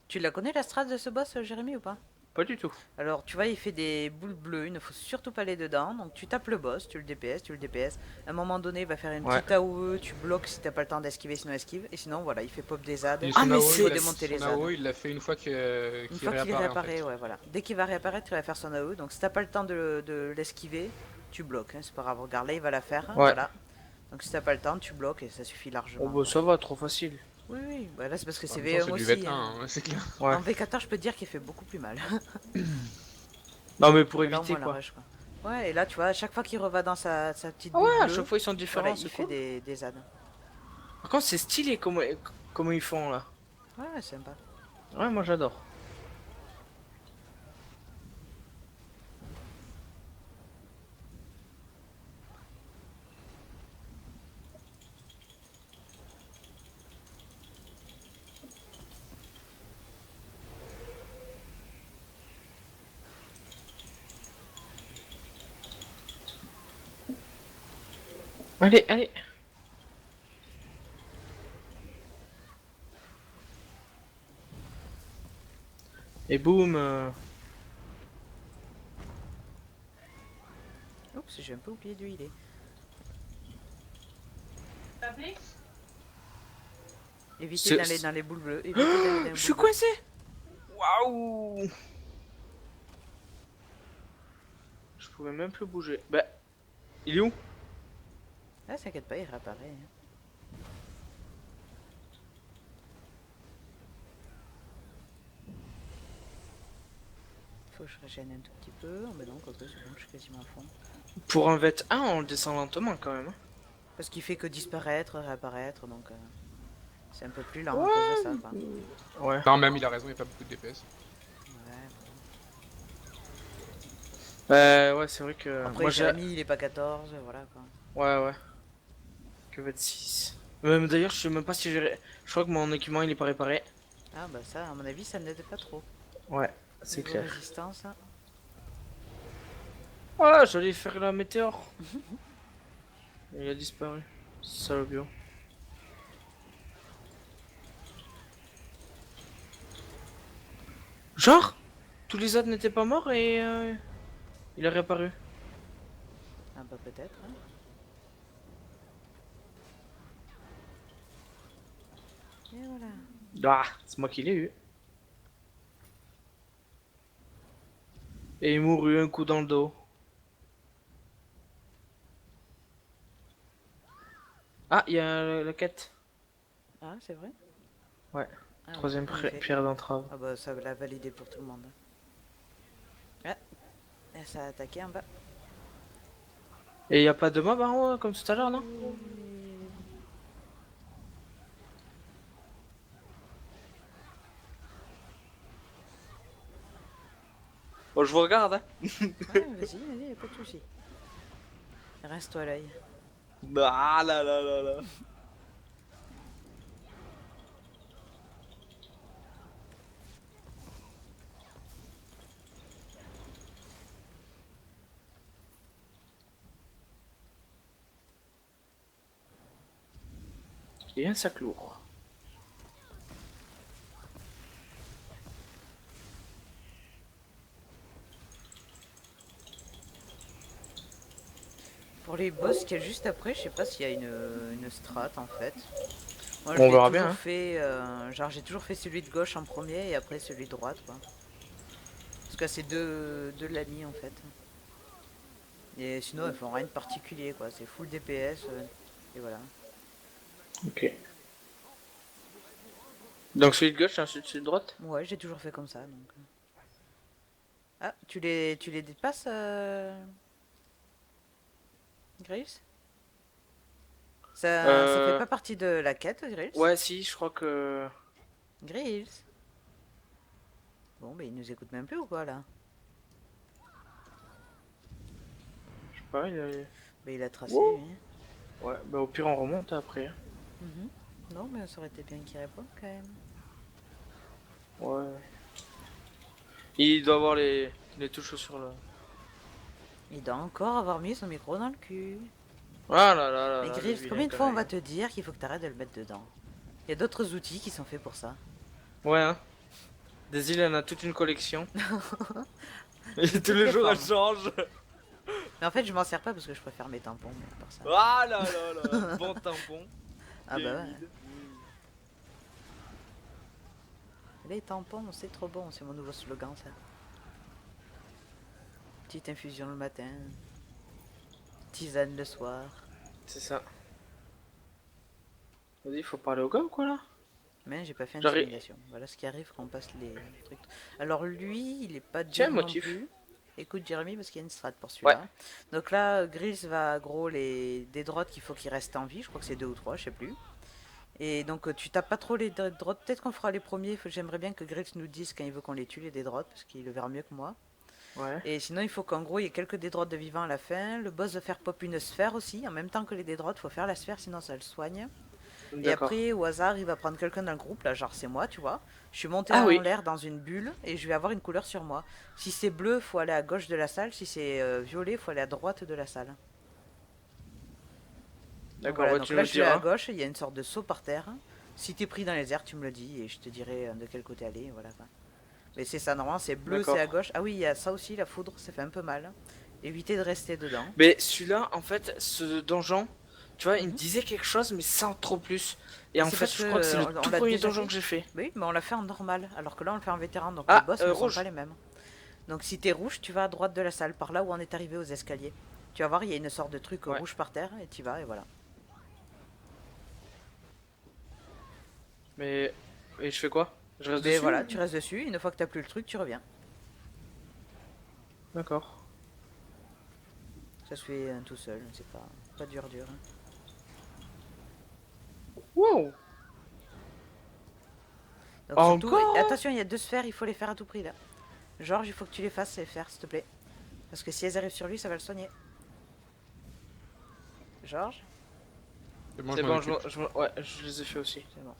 Speaker 2: tu la connais la strat de ce boss, Jérémy, ou pas?
Speaker 3: Pas du tout.
Speaker 2: Alors, tu vois, il fait des boules bleues, il ne faut surtout pas aller dedans. Donc, tu tapes le boss, tu le DPS, tu le DPS. À un moment donné, il va faire une
Speaker 3: Ouais.
Speaker 2: petite AOE, tu bloques si t'as pas le temps d'esquiver, sinon esquive. Et sinon, voilà, il fait pop des ZAD.
Speaker 1: Et
Speaker 3: Ah,
Speaker 1: son
Speaker 3: mais
Speaker 1: AO,
Speaker 3: c'est-
Speaker 2: Il faut
Speaker 1: il a-
Speaker 2: démonter les
Speaker 1: son
Speaker 2: ZAD.
Speaker 1: AO, il l'a fait une fois
Speaker 2: Une
Speaker 1: qu'il
Speaker 2: fois qu'il
Speaker 1: réapparaît, en
Speaker 2: réapparaît,
Speaker 1: fait.
Speaker 2: ouais, voilà. Dès qu'il va réapparaître, il va faire son AOE. Donc, si t'as pas le temps de l'esquiver, tu bloques. Hein, c'est pas grave. Regarde, là, il va la faire.
Speaker 3: Ouais.
Speaker 2: Voilà. Donc, si t'as pas le temps, tu bloques et ça suffit largement.
Speaker 3: Oh bah
Speaker 2: quoi.
Speaker 3: ça va, trop facile.
Speaker 2: Oui, oui. Bah, là, c'est parce que
Speaker 1: En
Speaker 2: c'est
Speaker 1: même temps,
Speaker 2: VM
Speaker 1: c'est du
Speaker 2: aussi.
Speaker 1: V1, hein, c'est clair.
Speaker 3: Ouais.
Speaker 2: En V14, je peux te dire qu'il fait beaucoup plus mal.
Speaker 3: Non mais pour
Speaker 2: Mais là, au
Speaker 3: éviter
Speaker 2: moins, la
Speaker 3: quoi.
Speaker 2: rush, quoi. Ouais, et là, tu vois, à chaque fois qu'il reva dans sa petite
Speaker 3: Ah
Speaker 2: boule
Speaker 3: ouais, à
Speaker 2: bleue,
Speaker 3: chaque fois ils sont différents,
Speaker 2: voilà,
Speaker 3: c'est
Speaker 2: il fait
Speaker 3: cool.
Speaker 2: des ZAD.
Speaker 3: Par contre c'est stylé comment ils font là.
Speaker 2: Ouais, ouais, sympa.
Speaker 3: Ouais, moi j'adore. Allez, allez. Et boum.
Speaker 2: Oups, j'ai un peu oublié d'où il est. Évitez
Speaker 3: Ce-
Speaker 2: d'aller dans les boules bleues. Évitez d'aller dans les
Speaker 3: Je suis
Speaker 2: boules bleues.
Speaker 3: coincé. Waouh. Je pouvais même plus bouger. Bah, il est où?
Speaker 2: Ah, t'inquiète pas, il réapparaît. Hein. Faut que je régène un tout petit peu. Oh, mais non, quoique, c'est bon, je suis quasiment à fond.
Speaker 3: Pour un vet 1, on le descend lentement quand même. Hein.
Speaker 2: Parce qu'il fait que disparaître, réapparaître, donc c'est un peu plus lent
Speaker 3: Ouais.
Speaker 2: à cause de ça, quoi.
Speaker 3: Ouais.
Speaker 1: Non, même, il a raison, il n'y a pas beaucoup de DPS.
Speaker 2: Ouais.
Speaker 3: Ouais, c'est vrai que.
Speaker 2: Après,
Speaker 3: moi j'ai.
Speaker 2: Jérémy, il est pas 14, voilà, quoi.
Speaker 3: Ouais, ouais. Que vet 6. Même d'ailleurs, je sais même pas si j'ai. Je crois que mon équipement il est pas réparé.
Speaker 2: Ah, bah ça, à mon avis, ça n'aide pas trop.
Speaker 3: Ouais, c'est
Speaker 2: Niveau
Speaker 3: clair.
Speaker 2: résistance, hein.
Speaker 3: Ah, j'allais faire la météore. Il a disparu. Salopio. Genre, tous les autres n'étaient pas morts et il a réapparu.
Speaker 2: Ah, bah peut-être, hein. Et voilà.
Speaker 3: Ah, c'est moi qui l'ai eu. Et il mourut un coup dans le dos. Ah, il y a la quête.
Speaker 2: Ah, c'est vrai?
Speaker 3: Ouais.
Speaker 2: Ah,
Speaker 3: Troisième
Speaker 2: en effet.
Speaker 3: pierre d'entrave.
Speaker 2: Ah bah ça l'a validé pour tout le monde. Ah, et ça a attaqué en bas.
Speaker 3: Et il y a pas de mob en haut comme tout à l'heure, non? Bon, je vous regarde, hein.
Speaker 2: Ouais, vas-y, y a pas de soucis. Reste-toi à l'œil.
Speaker 3: Ah là là là là. Et un sac lourd.
Speaker 2: Pour les boss qu'il y a juste après, je sais pas s'il y a une strat en fait. Moi, je
Speaker 3: On
Speaker 2: l'ai
Speaker 3: verra
Speaker 2: toujours
Speaker 3: bien, hein.
Speaker 2: fait, genre j'ai toujours fait celui de gauche en premier et après celui de droite, quoi. Parce que c'est deux l'ami en fait. Et sinon, elles font rien de particulier, quoi. C'est full DPS, et voilà.
Speaker 3: Ok. Donc celui de gauche, ensuite celui de droite.
Speaker 2: Ouais, j'ai toujours fait comme ça, donc. Ah, tu les dépasses, Grills? Ça fait
Speaker 3: Euh...
Speaker 2: pas partie de la quête, Grills?
Speaker 3: Ouais, si, je crois que...
Speaker 2: Grills? Bon, bah il nous écoute même plus ou quoi, là?
Speaker 3: Je sais pas,
Speaker 2: Bah il a tracé,
Speaker 3: Wow.
Speaker 2: lui.
Speaker 3: Ouais, bah au pire on remonte après.
Speaker 2: Mhm. Non, mais ça aurait été bien qu'il réponde, quand même.
Speaker 3: Ouais. Il doit avoir les touches sur le...
Speaker 2: Il doit encore avoir mis son micro dans le cul.
Speaker 3: Ah là là là
Speaker 2: Mais
Speaker 3: là, le
Speaker 2: Grills,
Speaker 3: vilain
Speaker 2: combien de fois on
Speaker 3: quand
Speaker 2: va
Speaker 3: même.
Speaker 2: te dire qu'il faut que t'arrêtes de le mettre dedans? Il y a d'autres outils qui sont faits pour ça.
Speaker 3: Ouais, hein. Des îles, en a toute une collection. Et tous
Speaker 2: toutes
Speaker 3: les
Speaker 2: les
Speaker 3: jours, elle
Speaker 2: formes.
Speaker 3: change.
Speaker 2: Mais en fait, je m'en sers pas parce que je préfère mes tampons, mais pour ça.
Speaker 3: Ah là là là, bon tampon.
Speaker 2: Ah bah ouais.
Speaker 3: Gaming.
Speaker 2: Les tampons, c'est trop bon, c'est mon nouveau slogan ça. Petite infusion le matin, tisane le soir.
Speaker 3: C'est ça. Vas-y, faut parler au gars ou quoi là?
Speaker 2: Mais j'ai pas fait
Speaker 3: J'arrive.
Speaker 2: intimidation. Voilà ce qui arrive quand on passe les trucs. Alors lui, il est pas
Speaker 3: Tiens,
Speaker 2: dur non
Speaker 3: motif.
Speaker 2: plus. Écoute Jérémy parce qu'il y a une strat pour celui-là.
Speaker 3: Ouais.
Speaker 2: Donc là, Grills va gros des droites qu'il faut qu'il reste en vie. Je crois que c'est 2 ou 3, je sais plus. Et donc tu tapes pas trop les droites. Peut-être qu'on fera les premiers. J'aimerais bien que Grills nous dise quand il veut qu'on les tue les droites parce qu'il le verra mieux que moi.
Speaker 3: Ouais.
Speaker 2: Et sinon, il faut qu'en gros, il y ait quelques dédroites de vivants à la fin. Le boss va faire pop une sphère aussi. En même temps que les dédroites, il faut faire la sphère, sinon ça le soigne. Et
Speaker 3: D'accord.
Speaker 2: après, au hasard, il va prendre quelqu'un dans le groupe. Là, genre, c'est moi, tu vois. Je suis monté
Speaker 3: Ah
Speaker 2: en
Speaker 3: oui.
Speaker 2: l'air dans une bulle et je vais avoir une couleur sur moi. Si c'est bleu, faut aller à gauche de la salle. Si c'est violet, faut aller à droite de la salle. Donc
Speaker 3: D'accord,
Speaker 2: voilà,
Speaker 3: ouais,
Speaker 2: donc
Speaker 3: tu
Speaker 2: là,
Speaker 3: nous
Speaker 2: je suis à
Speaker 3: diras.
Speaker 2: gauche. Il y a une sorte de saut par terre. Si t'es pris dans les airs, tu me le dis et je te dirai de quel côté aller. Voilà, quoi. Mais c'est ça, normalement, c'est bleu, c'est à
Speaker 3: D'accord.
Speaker 2: gauche. Ah oui, il y a ça aussi, la foudre, ça fait un peu mal. Évitez de rester dedans.
Speaker 3: Mais celui-là, en fait, ce donjon, tu vois, il me
Speaker 2: Mhm.
Speaker 3: disait quelque chose, mais sans trop plus. Et en
Speaker 2: C'est
Speaker 3: fait,
Speaker 2: parce
Speaker 3: je
Speaker 2: que
Speaker 3: crois que c'est le
Speaker 2: on
Speaker 3: tout
Speaker 2: l'a
Speaker 3: premier
Speaker 2: déjà
Speaker 3: donjon
Speaker 2: fait.
Speaker 3: que j'ai fait.
Speaker 2: Oui, mais on l'a fait en normal, alors que là on le fait en vétéran, donc les
Speaker 3: Ah,
Speaker 2: boss ne sont
Speaker 3: rouge.
Speaker 2: pas les mêmes. Donc si t'es rouge, tu vas à droite de la salle, par là où on est arrivé aux escaliers. Tu vas voir, il y a une sorte de truc
Speaker 3: Ouais.
Speaker 2: rouge par terre, et tu vas, et voilà.
Speaker 3: Mais. Et je fais quoi? Je reste
Speaker 2: Mais
Speaker 3: dessus
Speaker 2: voilà,
Speaker 3: ou-
Speaker 2: tu restes dessus, une fois que t'as plus le truc, tu reviens.
Speaker 3: D'accord.
Speaker 2: Ça se fait tout seul, c'est pas dur dur. Hein.
Speaker 3: Wow!
Speaker 2: Donc surtout,
Speaker 3: Encore?
Speaker 2: attention, il y a 2 sphères, il faut les faire à tout prix là. Georges, il faut que tu les fasses les faire, s'il te plaît. Parce que si elles arrivent sur lui, ça va le soigner. Georges,
Speaker 1: C'est bon,
Speaker 3: C'est
Speaker 1: je m'en
Speaker 3: bon,
Speaker 1: occupe.
Speaker 3: ouais, je les ai fait aussi.
Speaker 2: c'est bon.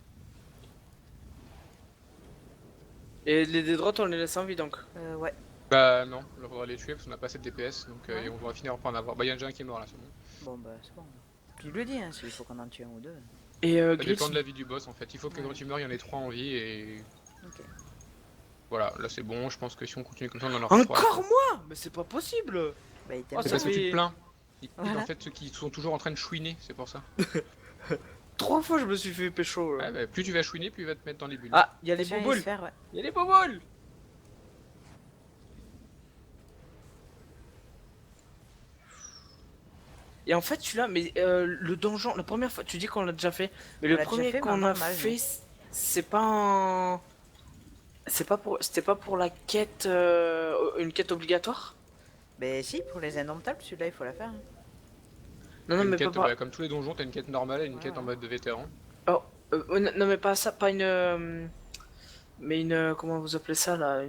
Speaker 3: Et les dédrottes, on les laisse en vie donc.
Speaker 2: Ouais.
Speaker 1: Bah non, on va les tuer parce qu'on a pas assez de DPS, donc
Speaker 2: Ouais.
Speaker 1: et on va finir par en avoir. Bah, il y a déjà un qui est mort là, c'est bon.
Speaker 2: Bon bah c'est bon. Tu le dis, hein, s'il faut qu'on en tue un ou deux.
Speaker 3: Et
Speaker 1: Ça
Speaker 3: Grills,
Speaker 1: dépend de la vie du boss en fait. Il faut que
Speaker 2: Ouais.
Speaker 1: quand tu meurs, il y en ait 3 en vie et
Speaker 2: Ok.
Speaker 1: voilà, là c'est bon. Je pense que si on continue comme ça, on en aura 3.
Speaker 3: encore moi? Mais c'est pas possible!
Speaker 2: Bah il t'aime
Speaker 3: Oh,
Speaker 1: C'est
Speaker 3: ça
Speaker 2: bien.
Speaker 1: parce que tu
Speaker 3: fait-
Speaker 1: te plains.
Speaker 2: Voilà.
Speaker 1: En fait, ceux qui sont toujours en train de chouiner, c'est pour ça.
Speaker 3: 3 fois je me suis fait pécho. Là.
Speaker 1: Ouais, bah, plus tu vas chouiner, plus il va te mettre dans les bulles.
Speaker 3: Ah, il y a les
Speaker 2: Tiens,
Speaker 3: boboules!
Speaker 2: sphères, ouais.
Speaker 3: Il y a les boboules! Et en fait, celui-là, mais le donjon, la première fois, tu dis qu'on l'a déjà fait, mais
Speaker 2: On
Speaker 3: le
Speaker 2: l'a déjà
Speaker 3: premier
Speaker 2: fait, mais en
Speaker 3: qu'on a
Speaker 2: normal,
Speaker 3: fait,
Speaker 2: nous.
Speaker 3: c'est pas un. C'était pas pour la quête, une quête obligatoire?
Speaker 2: Mais si, pour les indomptables, celui-là il faut la faire. Hein.
Speaker 3: Non, non,
Speaker 1: Une
Speaker 3: mais
Speaker 1: quête,
Speaker 3: pas.
Speaker 1: ouais, comme tous les donjons, t'as une quête normale et une
Speaker 2: Ouais,
Speaker 1: quête en
Speaker 2: ouais.
Speaker 1: mode de vétéran.
Speaker 3: Oh, non, mais pas ça, pas une. Mais une. Comment vous appelez ça là?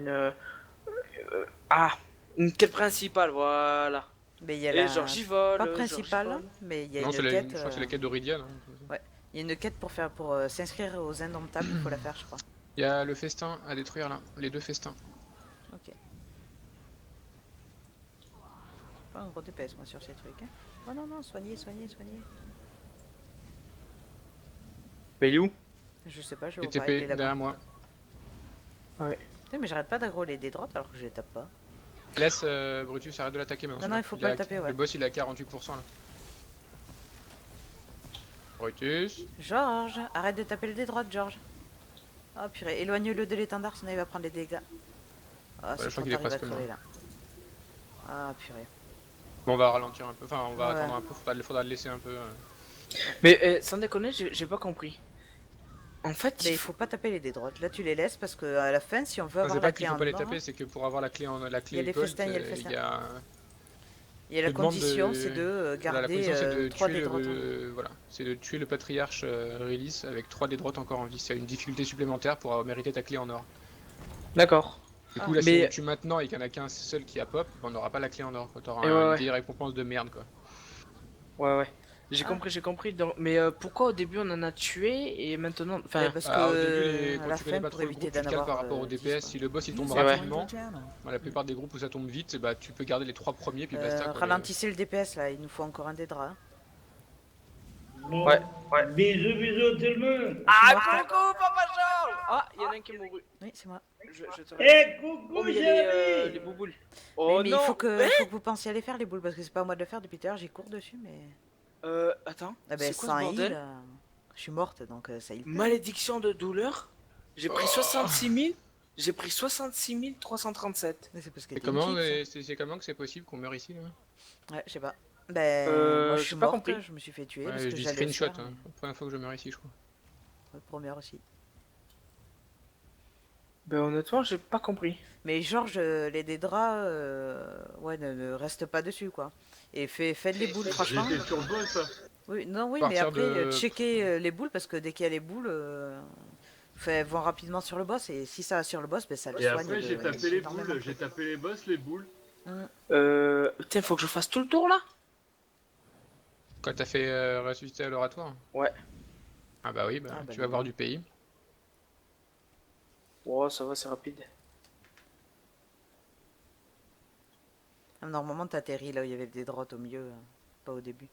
Speaker 3: Ah! Une quête principale, voilà.
Speaker 2: Mais il y a
Speaker 3: Et
Speaker 2: la.
Speaker 3: genre j'y vole,
Speaker 2: Pas
Speaker 3: genre, j'y
Speaker 2: principale,
Speaker 3: vole.
Speaker 2: mais il y a
Speaker 1: Non,
Speaker 2: une
Speaker 1: c'est la,
Speaker 2: quête.
Speaker 1: je crois que c'est la quête d'Oridian. Hein.
Speaker 2: Ouais. Il y a une quête pour faire pour s'inscrire aux indomptables, il faut la faire, je crois.
Speaker 1: Il y a le festin à détruire là, les 2 festins.
Speaker 2: Ok. Pas un gros DPS moi sur ces trucs. Hein. Oh non, non, soignez, soignez, soignez.
Speaker 3: Mais il est où?
Speaker 2: Je sais pas, je
Speaker 1: Les
Speaker 2: vois pas, il est
Speaker 1: TP
Speaker 2: là-bas.
Speaker 1: derrière moi.
Speaker 2: Putain, mais j'arrête pas d'aggro les dés droites alors que je les tape pas.
Speaker 1: Laisse Brutus, arrête de l'attaquer maintenant.
Speaker 2: Non, non, il faut pas le taper, ouais.
Speaker 1: Le boss il est à 48% là. Brutus.
Speaker 2: Georges, arrête de taper le dé droite, Georges. Oh purée, éloigne-le de l'étendard, sinon il va prendre les dégâts. Ah,
Speaker 1: je
Speaker 2: c'est
Speaker 1: crois
Speaker 2: trop
Speaker 1: qu'il est
Speaker 2: tard, il va
Speaker 1: presque
Speaker 2: crever
Speaker 1: mort.
Speaker 2: là. Ah purée.
Speaker 1: Bon, on va ralentir un peu, enfin on va
Speaker 2: Ouais.
Speaker 1: attendre un peu, faudra le laisser un peu.
Speaker 3: Mais sans déconner, j'ai pas compris. En fait,
Speaker 2: Mais il faut pas taper les dés droites. Là, tu les laisses parce que à la fin, si on veut
Speaker 1: Enfin,
Speaker 2: avoir
Speaker 1: c'est
Speaker 2: la
Speaker 1: pas
Speaker 2: clé
Speaker 1: qu'il faut
Speaker 2: en
Speaker 1: pas les
Speaker 2: or,
Speaker 1: taper, c'est que pour avoir la clé
Speaker 2: Il y a les
Speaker 1: Gold,
Speaker 2: festins, il y a le festin.
Speaker 1: il y a...
Speaker 2: il y a la
Speaker 1: te demande
Speaker 2: condition,
Speaker 1: de-
Speaker 2: c'est de
Speaker 1: Voilà, la
Speaker 2: garder
Speaker 1: condition c'est de
Speaker 2: 3
Speaker 1: tuer
Speaker 2: dés droites.
Speaker 1: voilà, c'est de tuer le patriarche Release avec 3 dés droites encore en vie. C'est une difficulté supplémentaire pour mériter ta clé en or.
Speaker 3: d'accord.
Speaker 1: Du
Speaker 2: Ah.
Speaker 1: coup, là, si
Speaker 3: Mais-
Speaker 1: on le tue maintenant et qu'il y en a qu'un seul qui a pop, on n'aura pas la clé en or. T'auras
Speaker 3: Et
Speaker 1: une
Speaker 3: ouais.
Speaker 1: vieille récompense de merde quoi.
Speaker 3: Ouais. J'ai
Speaker 2: Ah.
Speaker 3: compris, j'ai compris. Mais pourquoi au début on en a tué et maintenant. Enfin,
Speaker 2: Parce
Speaker 1: Alors, au
Speaker 2: que
Speaker 1: début,
Speaker 2: à
Speaker 1: quand
Speaker 2: la
Speaker 1: tu connais
Speaker 2: fin,
Speaker 1: pas
Speaker 2: pour
Speaker 1: trop le
Speaker 2: éviter
Speaker 1: groupe, tu te
Speaker 2: d'en
Speaker 1: cales par
Speaker 2: avoir
Speaker 1: rapport au
Speaker 2: 10,
Speaker 1: DPS.
Speaker 2: quoi.
Speaker 1: Si le boss il tombe
Speaker 4: User
Speaker 3: Ouais.
Speaker 4: joined
Speaker 1: rapidement,
Speaker 4: your channel.
Speaker 1: dans la plupart des groupes où ça tombe vite, bah tu peux garder les 3 premiers puis basta quoi.
Speaker 2: Ralentissez le DPS là, il nous faut encore un dé draps.
Speaker 6: Bon.
Speaker 3: Ouais.
Speaker 6: Bisous tout le monde.
Speaker 3: coucou, Papa Charles! Ah, il y en a un qui est mouru.
Speaker 2: Oui, c'est moi.
Speaker 3: Je te
Speaker 6: Eh, coucou,
Speaker 3: Oh, mais il y a les
Speaker 6: chérie.
Speaker 3: bouboules.
Speaker 2: Oui,
Speaker 3: Oh
Speaker 2: mais
Speaker 3: non!
Speaker 2: faut que vous pensiez à les faire les boules parce que c'est pas à moi de le faire depuis tout à l'heure, j'y cours dessus mais.
Speaker 3: Attends.
Speaker 2: Ah ben
Speaker 3: c'est quoi
Speaker 2: sans
Speaker 3: ce
Speaker 2: heal,
Speaker 3: bordel?
Speaker 2: je suis morte donc ça heal.
Speaker 3: Malédiction de douleur. J'ai pris 66 000. J'ai pris 66 337.
Speaker 2: Mais c'est parce que
Speaker 1: C'est
Speaker 2: t'es une
Speaker 1: comment,
Speaker 2: chips.
Speaker 1: c'est comment que c'est possible qu'on meure ici là?
Speaker 2: Ouais, je sais pas. Ben moi je
Speaker 3: j'ai
Speaker 2: suis
Speaker 3: pas
Speaker 2: morte,
Speaker 3: compris.
Speaker 2: je me suis fait tuer
Speaker 1: Ouais,
Speaker 2: parce
Speaker 1: je
Speaker 2: que
Speaker 1: dis
Speaker 2: j'allais le
Speaker 1: screenshot,
Speaker 2: faire,
Speaker 1: hein. La première fois que je meurs ici je crois.
Speaker 2: mais première aussi.
Speaker 3: Ben honnêtement, j'ai pas compris.
Speaker 2: Mais Georges, les dés draps, ouais, ne reste pas dessus quoi. Et faites les boules franchement.
Speaker 6: J'étais sur le boss.
Speaker 2: Oui, non, oui,
Speaker 1: À
Speaker 2: mais
Speaker 1: partir
Speaker 2: après,
Speaker 1: de-
Speaker 2: checker les boules parce que dès qu'il y a les boules, vont rapidement sur le boss et si ça va sur le boss, ben ça le
Speaker 6: Et
Speaker 2: soigne.
Speaker 6: après, j'ai tapé les
Speaker 2: énormément.
Speaker 6: boules, j'ai tapé les boss, les boules.
Speaker 3: Putain, faut que je fasse tout le tour là?
Speaker 1: Quand t'as fait ressusciter à l'oratoire?
Speaker 3: Ouais.
Speaker 1: Ah bah oui, bah,
Speaker 2: Ah bah
Speaker 1: tu vas
Speaker 2: oui.
Speaker 1: voir du pays.
Speaker 3: Oh, ça va, c'est rapide.
Speaker 2: Ah, normalement, t'atterris là où il y avait des droites au milieu, pas au début.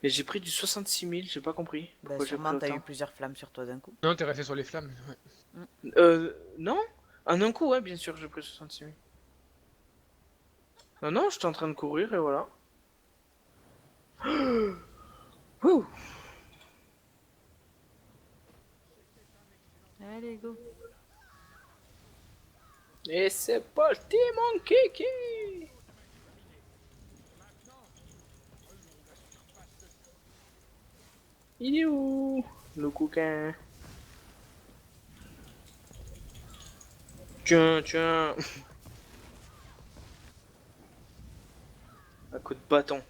Speaker 3: Mais j'ai pris du 66 000, j'ai pas compris.
Speaker 2: Bah,
Speaker 3: Pourquoi j'ai
Speaker 2: sûrement,
Speaker 3: pris
Speaker 2: t'as eu
Speaker 3: autant.
Speaker 2: plusieurs flammes sur toi d'un coup.
Speaker 1: Non, t'es resté sur les flammes. Ouais.
Speaker 3: Non? En un coup, ouais, bien sûr, j'ai pris 66 000. Non, j'étais en train de courir et voilà. Wouh!
Speaker 2: Allez, go.
Speaker 3: Et c'est parti, mon kiki! Il est où? Le coquin. Tiens. Un coup de bâton.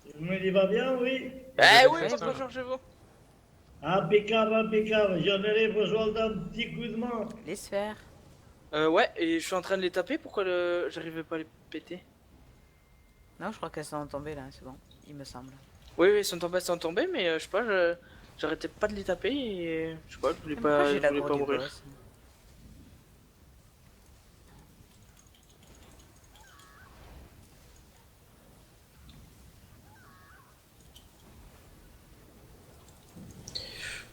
Speaker 6: Tout le monde y va bien, oui.
Speaker 3: Eh oui,
Speaker 1: festin,
Speaker 3: papa
Speaker 1: là.
Speaker 3: Georges vous.
Speaker 6: Impeccable, impeccable. J'en aurais besoin d'un petit coup de main.
Speaker 2: Les sphères.
Speaker 3: Ouais, et je suis en train de les taper, pourquoi j'arrivais pas à les péter?
Speaker 2: Non, je crois qu'elles sont tombées là, c'est bon, il me semble.
Speaker 3: Oui, ils sont tombés, mais je sais pas, j'arrêtais pas de les taper et je sais pas, je voulais
Speaker 2: Mais pourquoi
Speaker 3: pas,
Speaker 2: j'ai
Speaker 3: je
Speaker 2: la
Speaker 3: voulais
Speaker 2: grotte
Speaker 3: pas
Speaker 2: du
Speaker 3: mourir.
Speaker 2: boss.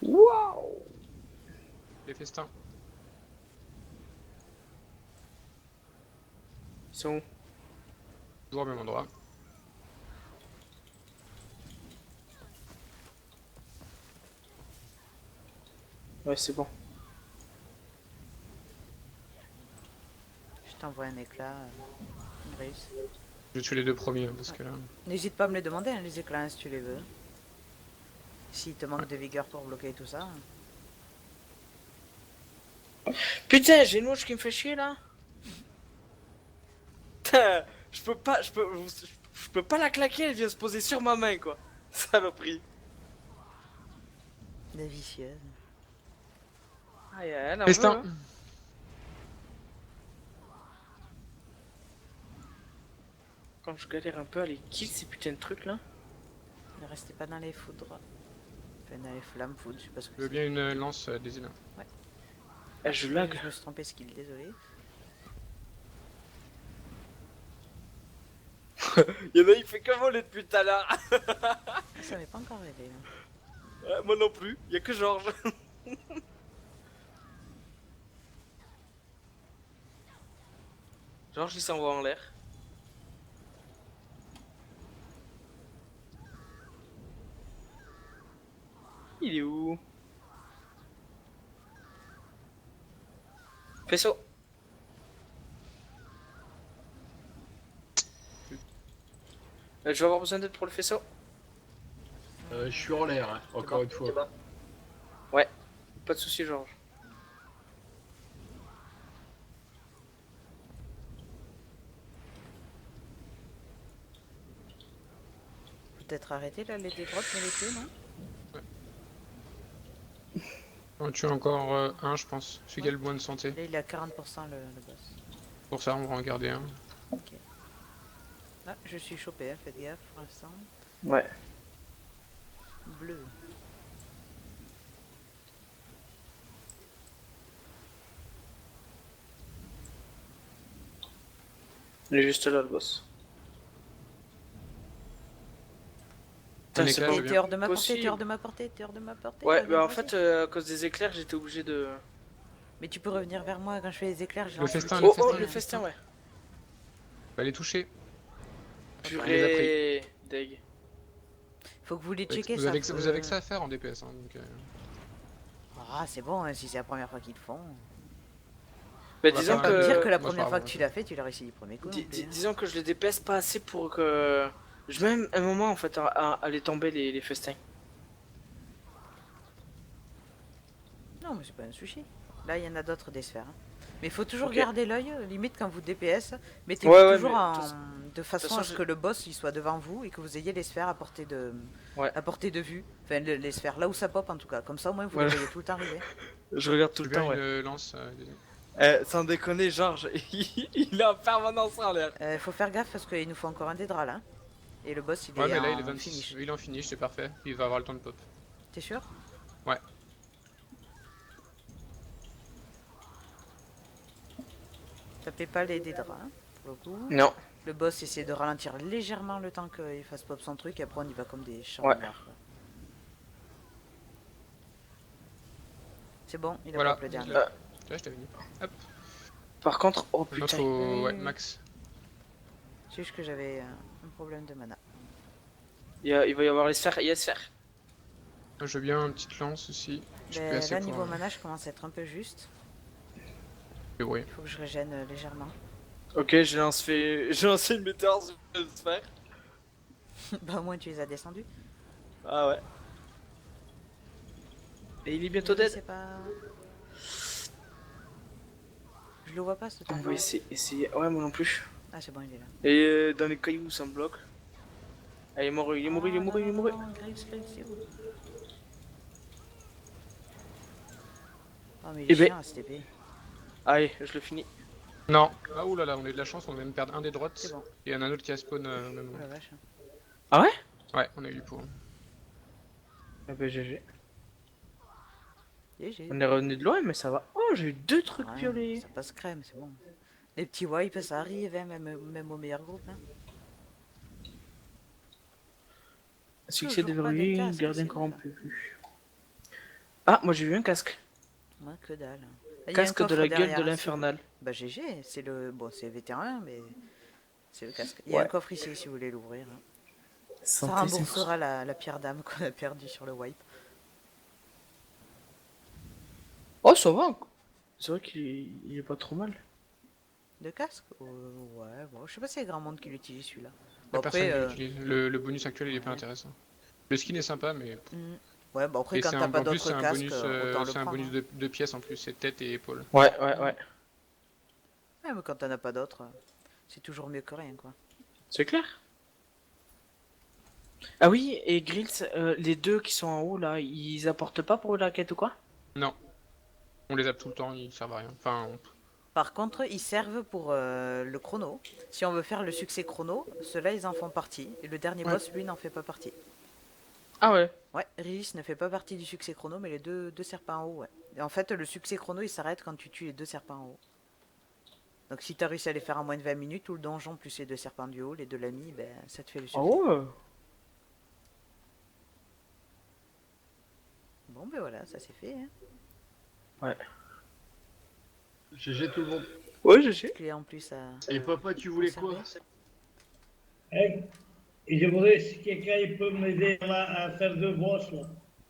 Speaker 3: Waouh!
Speaker 1: Les festins.
Speaker 3: Ils sont où?
Speaker 1: Toujours au même endroit.
Speaker 3: Ouais, c'est bon.
Speaker 2: Je t'envoie un éclat, Grace.
Speaker 1: Je tue les deux premiers parce que là.
Speaker 2: N'hésite pas à me les demander, hein, les éclats, hein, si tu les veux. S'il te manque de vigueur pour bloquer tout ça.
Speaker 3: Putain, j'ai une mouche qui me fait chier là. Putain, je peux pas la claquer, elle vient se poser sur ma main quoi. Saloperie.
Speaker 2: La vicieuse.
Speaker 3: Aïe, elle en
Speaker 1: Festin.
Speaker 3: veut, hein. Quand je galère un peu à les kill ces putains de trucs là.
Speaker 2: Ne restez pas dans les foudres. Enfin, dans les flammes foudres, je sais pas ce que
Speaker 1: Je veux
Speaker 2: c'est.
Speaker 1: bien une lance des énormes.
Speaker 3: Je lag.
Speaker 2: Je me suis trompé skill, désolé.
Speaker 3: Il y en a, il fait que voler depuis tout à l'heure.
Speaker 2: Ça m'est pas encore arrivé. Là.
Speaker 3: Ouais, moi non plus, il y a que Georges. Georges il s'envoie en l'air. Il est où? Faisceau. Je vais avoir besoin d'aide pour le faisceau.
Speaker 7: Je suis en l'air, hein, encore une fois.
Speaker 3: Ouais, pas de soucis Georges.
Speaker 2: Peut-être arrêter là les dégrottes, mais les tuer, non?
Speaker 5: On tue encore un, je pense. Celui qui a le moins de santé.
Speaker 2: Là, il est à 40% le boss.
Speaker 5: Pour ça, on va en garder un.
Speaker 2: Ok. Ah, je suis chopé, hein, faites gaffe pour l'instant.
Speaker 3: Ouais.
Speaker 2: Bleu.
Speaker 3: Il est juste là le boss. Putain,
Speaker 5: Les
Speaker 3: c'est
Speaker 5: éclairs,
Speaker 3: pas
Speaker 5: je
Speaker 2: T'es
Speaker 5: viens.
Speaker 2: hors de ma portée,
Speaker 3: possible.
Speaker 2: t'es hors de ma portée, t'es hors de ma portée.
Speaker 3: Ouais,
Speaker 2: t'es hors de
Speaker 3: bah
Speaker 2: ma
Speaker 3: en
Speaker 2: portée.
Speaker 3: fait, à cause des éclairs, j'étais obligé de.
Speaker 2: Mais tu peux revenir vers moi quand je fais les éclairs. je
Speaker 5: Le
Speaker 2: lance
Speaker 5: festin,
Speaker 2: l'ulti.
Speaker 3: Oh,
Speaker 5: festin,
Speaker 3: le festin, ouais.
Speaker 5: Va les toucher.
Speaker 3: Purée. Deg.
Speaker 2: Faut que vous les checkez
Speaker 5: Vous
Speaker 2: ça.
Speaker 5: avez que ça à faire en DPS. Hein, donc,
Speaker 2: Ah, c'est bon, hein, si c'est la première fois qu'ils le font.
Speaker 3: Bah,
Speaker 5: On va
Speaker 3: disons
Speaker 5: pas
Speaker 2: Ça veut dire que
Speaker 3: que.
Speaker 2: la
Speaker 5: moi,
Speaker 2: première
Speaker 5: je
Speaker 2: fois
Speaker 5: pars,
Speaker 2: que tu l'as fait, tu l'as réussi du premier coup. non plus, hein.
Speaker 3: Disons que je les DPS pas assez pour que. Je mets un moment en fait à les tomber les festins.
Speaker 2: Non, mais c'est pas un souci. Là, il y en a d'autres des sphères. Hein. Mais il faut toujours
Speaker 3: Ok.
Speaker 2: garder l'œil, limite quand vous DPS, mettez-vous
Speaker 3: Ouais, ouais,
Speaker 2: toujours
Speaker 3: mais
Speaker 2: de façon
Speaker 3: façon,
Speaker 2: à ce que le boss il soit devant vous et que vous ayez les sphères à portée de,
Speaker 3: Ouais.
Speaker 2: à portée de vue. Enfin, les sphères, là où ça pop en tout cas. Comme ça, au moins, vous
Speaker 3: Voilà.
Speaker 2: les voyez tout le temps arriver.
Speaker 3: Je regarde tout
Speaker 5: je
Speaker 3: le
Speaker 5: viens
Speaker 3: temps, ouais.
Speaker 5: une lance. Désolé.
Speaker 3: Sans déconner, Georges, il est en permanence en l'air.
Speaker 2: Faut faire gaffe parce qu'il nous faut encore un dédral. Hein. Et le boss, il
Speaker 5: Ouais,
Speaker 2: est
Speaker 5: mais là,
Speaker 2: en
Speaker 5: il est 26.
Speaker 2: finish.
Speaker 5: Il est en finish, c'est parfait. Il va avoir le temps de pop.
Speaker 2: T'es sûr?
Speaker 5: Ouais.
Speaker 2: Tapez pas les dédrats, hein, pour le coup.
Speaker 3: Non.
Speaker 2: Le boss essaie de ralentir légèrement le temps qu'il fasse pop son truc et après on y va comme des champs
Speaker 3: Ouais.
Speaker 2: noirs, quoi. C'est bon, il a
Speaker 5: Voilà.
Speaker 2: pop le dernier.
Speaker 5: Là, je t'avais dit. Hop.
Speaker 3: Par contre, oh
Speaker 5: Maintenant,
Speaker 3: putain.
Speaker 5: faut. Ouais, max.
Speaker 2: C'est juste que j'avais un problème de mana.
Speaker 3: Il va y avoir les sphères, il y a les sphères.
Speaker 5: Je veux bien une petite lance aussi. Je suis plus
Speaker 2: Ben,
Speaker 5: assez
Speaker 2: là,
Speaker 5: pour,
Speaker 2: niveau mana, je commence à être un peu juste.
Speaker 5: débrouiller.
Speaker 2: Il faut que je régène légèrement.
Speaker 3: Ok, j'ai lancé une météore sur les sphères.
Speaker 2: Bah, au moins, tu les as descendus.
Speaker 3: Ah ouais. Et il est bientôt
Speaker 2: Je
Speaker 3: dead.
Speaker 2: sais pas. Je le vois pas, ce
Speaker 3: On
Speaker 2: truc.
Speaker 3: va essayer. Ouais, moi non plus.
Speaker 2: Ah, c'est bon, il est là.
Speaker 3: Et dans les cailloux, ça me bloque. Ah, il est mort, il est mort, il est mort, il est mort.
Speaker 2: Non, Graves, c'est où? Oh, mais il
Speaker 3: Eh
Speaker 2: est
Speaker 3: ben.
Speaker 2: chiant, cette épée.
Speaker 3: Allez, je le finis.
Speaker 5: Non. Ah, oulala, on a eu de la chance, on va même perdre un des droites.
Speaker 2: C'est bon.
Speaker 5: Et il y en a un autre qui a spawn au même
Speaker 2: Oh
Speaker 5: moment.
Speaker 2: la vache.
Speaker 3: Ah ouais?
Speaker 5: Ouais, on a eu du pour.
Speaker 3: Ah bah GG.
Speaker 2: GG.
Speaker 3: On est revenu de loin, mais ça va. Oh, j'ai eu 2 trucs
Speaker 2: Ouais,
Speaker 3: violets.
Speaker 2: ça passe crème, c'est bon. Les petits wipes, ça arrive, hein, même au meilleur groupe. Hein.
Speaker 3: Succès
Speaker 2: Toujours pas de
Speaker 3: déverrouillé,
Speaker 2: casque,
Speaker 3: gardien
Speaker 2: c'est
Speaker 3: corrompu. Ah, moi j'ai vu un casque.
Speaker 2: Moi, que dalle. Ah, il y a un
Speaker 3: Casque de
Speaker 2: coffre
Speaker 3: la gueule
Speaker 2: derrière,
Speaker 3: de
Speaker 2: hein,
Speaker 3: l'infernal.
Speaker 2: Bah GG, c'est le... Bon, c'est vétéran, mais... C'est le casque. Il y a
Speaker 3: Ouais.
Speaker 2: un coffre ici, si vous voulez l'ouvrir. Hein. Ça
Speaker 3: Santé,
Speaker 2: remboursera la pierre d'âme qu'on a perdue sur le wipe.
Speaker 3: Oh, ça va. C'est vrai qu'il est pas trop mal.
Speaker 2: De casque ouais, bon, je sais pas si y a grand monde qui l'utilise celui-là.
Speaker 5: La
Speaker 2: Bon,
Speaker 5: personne
Speaker 2: après,
Speaker 5: qui l'utilise. Le bonus actuel, il est pas
Speaker 2: ouais.
Speaker 5: intéressant. Le skin est sympa, mais.
Speaker 2: ouais, bon après
Speaker 5: Et
Speaker 2: quand
Speaker 5: c'est
Speaker 2: t'as
Speaker 5: un,
Speaker 2: pas
Speaker 5: en plus,
Speaker 2: d'autres
Speaker 5: c'est un
Speaker 2: casques,
Speaker 5: bonus,
Speaker 2: autant le
Speaker 5: c'est un
Speaker 2: prendre.
Speaker 5: bonus de pièces en plus, c'est tête et épaules.
Speaker 3: Ouais.
Speaker 2: Ouais, mais quand t'en as pas d'autres, c'est toujours mieux que rien, quoi.
Speaker 3: C'est clair. Ah oui, et Grills, les deux qui sont en haut là, ils apportent pas pour la quête ou quoi?
Speaker 5: Non. On les zappe tout le temps, ils servent à rien. Enfin,
Speaker 2: Par contre, ils servent pour le chrono. Si on veut faire le succès chrono, ceux-là, ils en font partie. Et le dernier
Speaker 5: Ouais.
Speaker 2: boss, lui, n'en fait pas partie.
Speaker 3: Ah ouais.
Speaker 2: Ouais, Rilis ne fait pas partie du succès chrono, mais les deux serpents en haut, ouais. Et en fait, le succès chrono, il s'arrête quand tu tues les deux serpents en haut. Donc si t'as réussi à les faire en moins de 20 minutes, tout le donjon plus les 2 serpents du haut, les 2 lamis, ben ça te fait le suffit.
Speaker 3: Ah ouais.
Speaker 2: Bon ben voilà, ça c'est fait. Hein.
Speaker 7: GG tout le monde.
Speaker 3: Ouais, je sais.
Speaker 2: Clé en plus à...
Speaker 7: Et papa, tu voulais quoi?
Speaker 6: Hein? Et je voudrais si quelqu'un il peut m'aider là à faire 2 bosses là.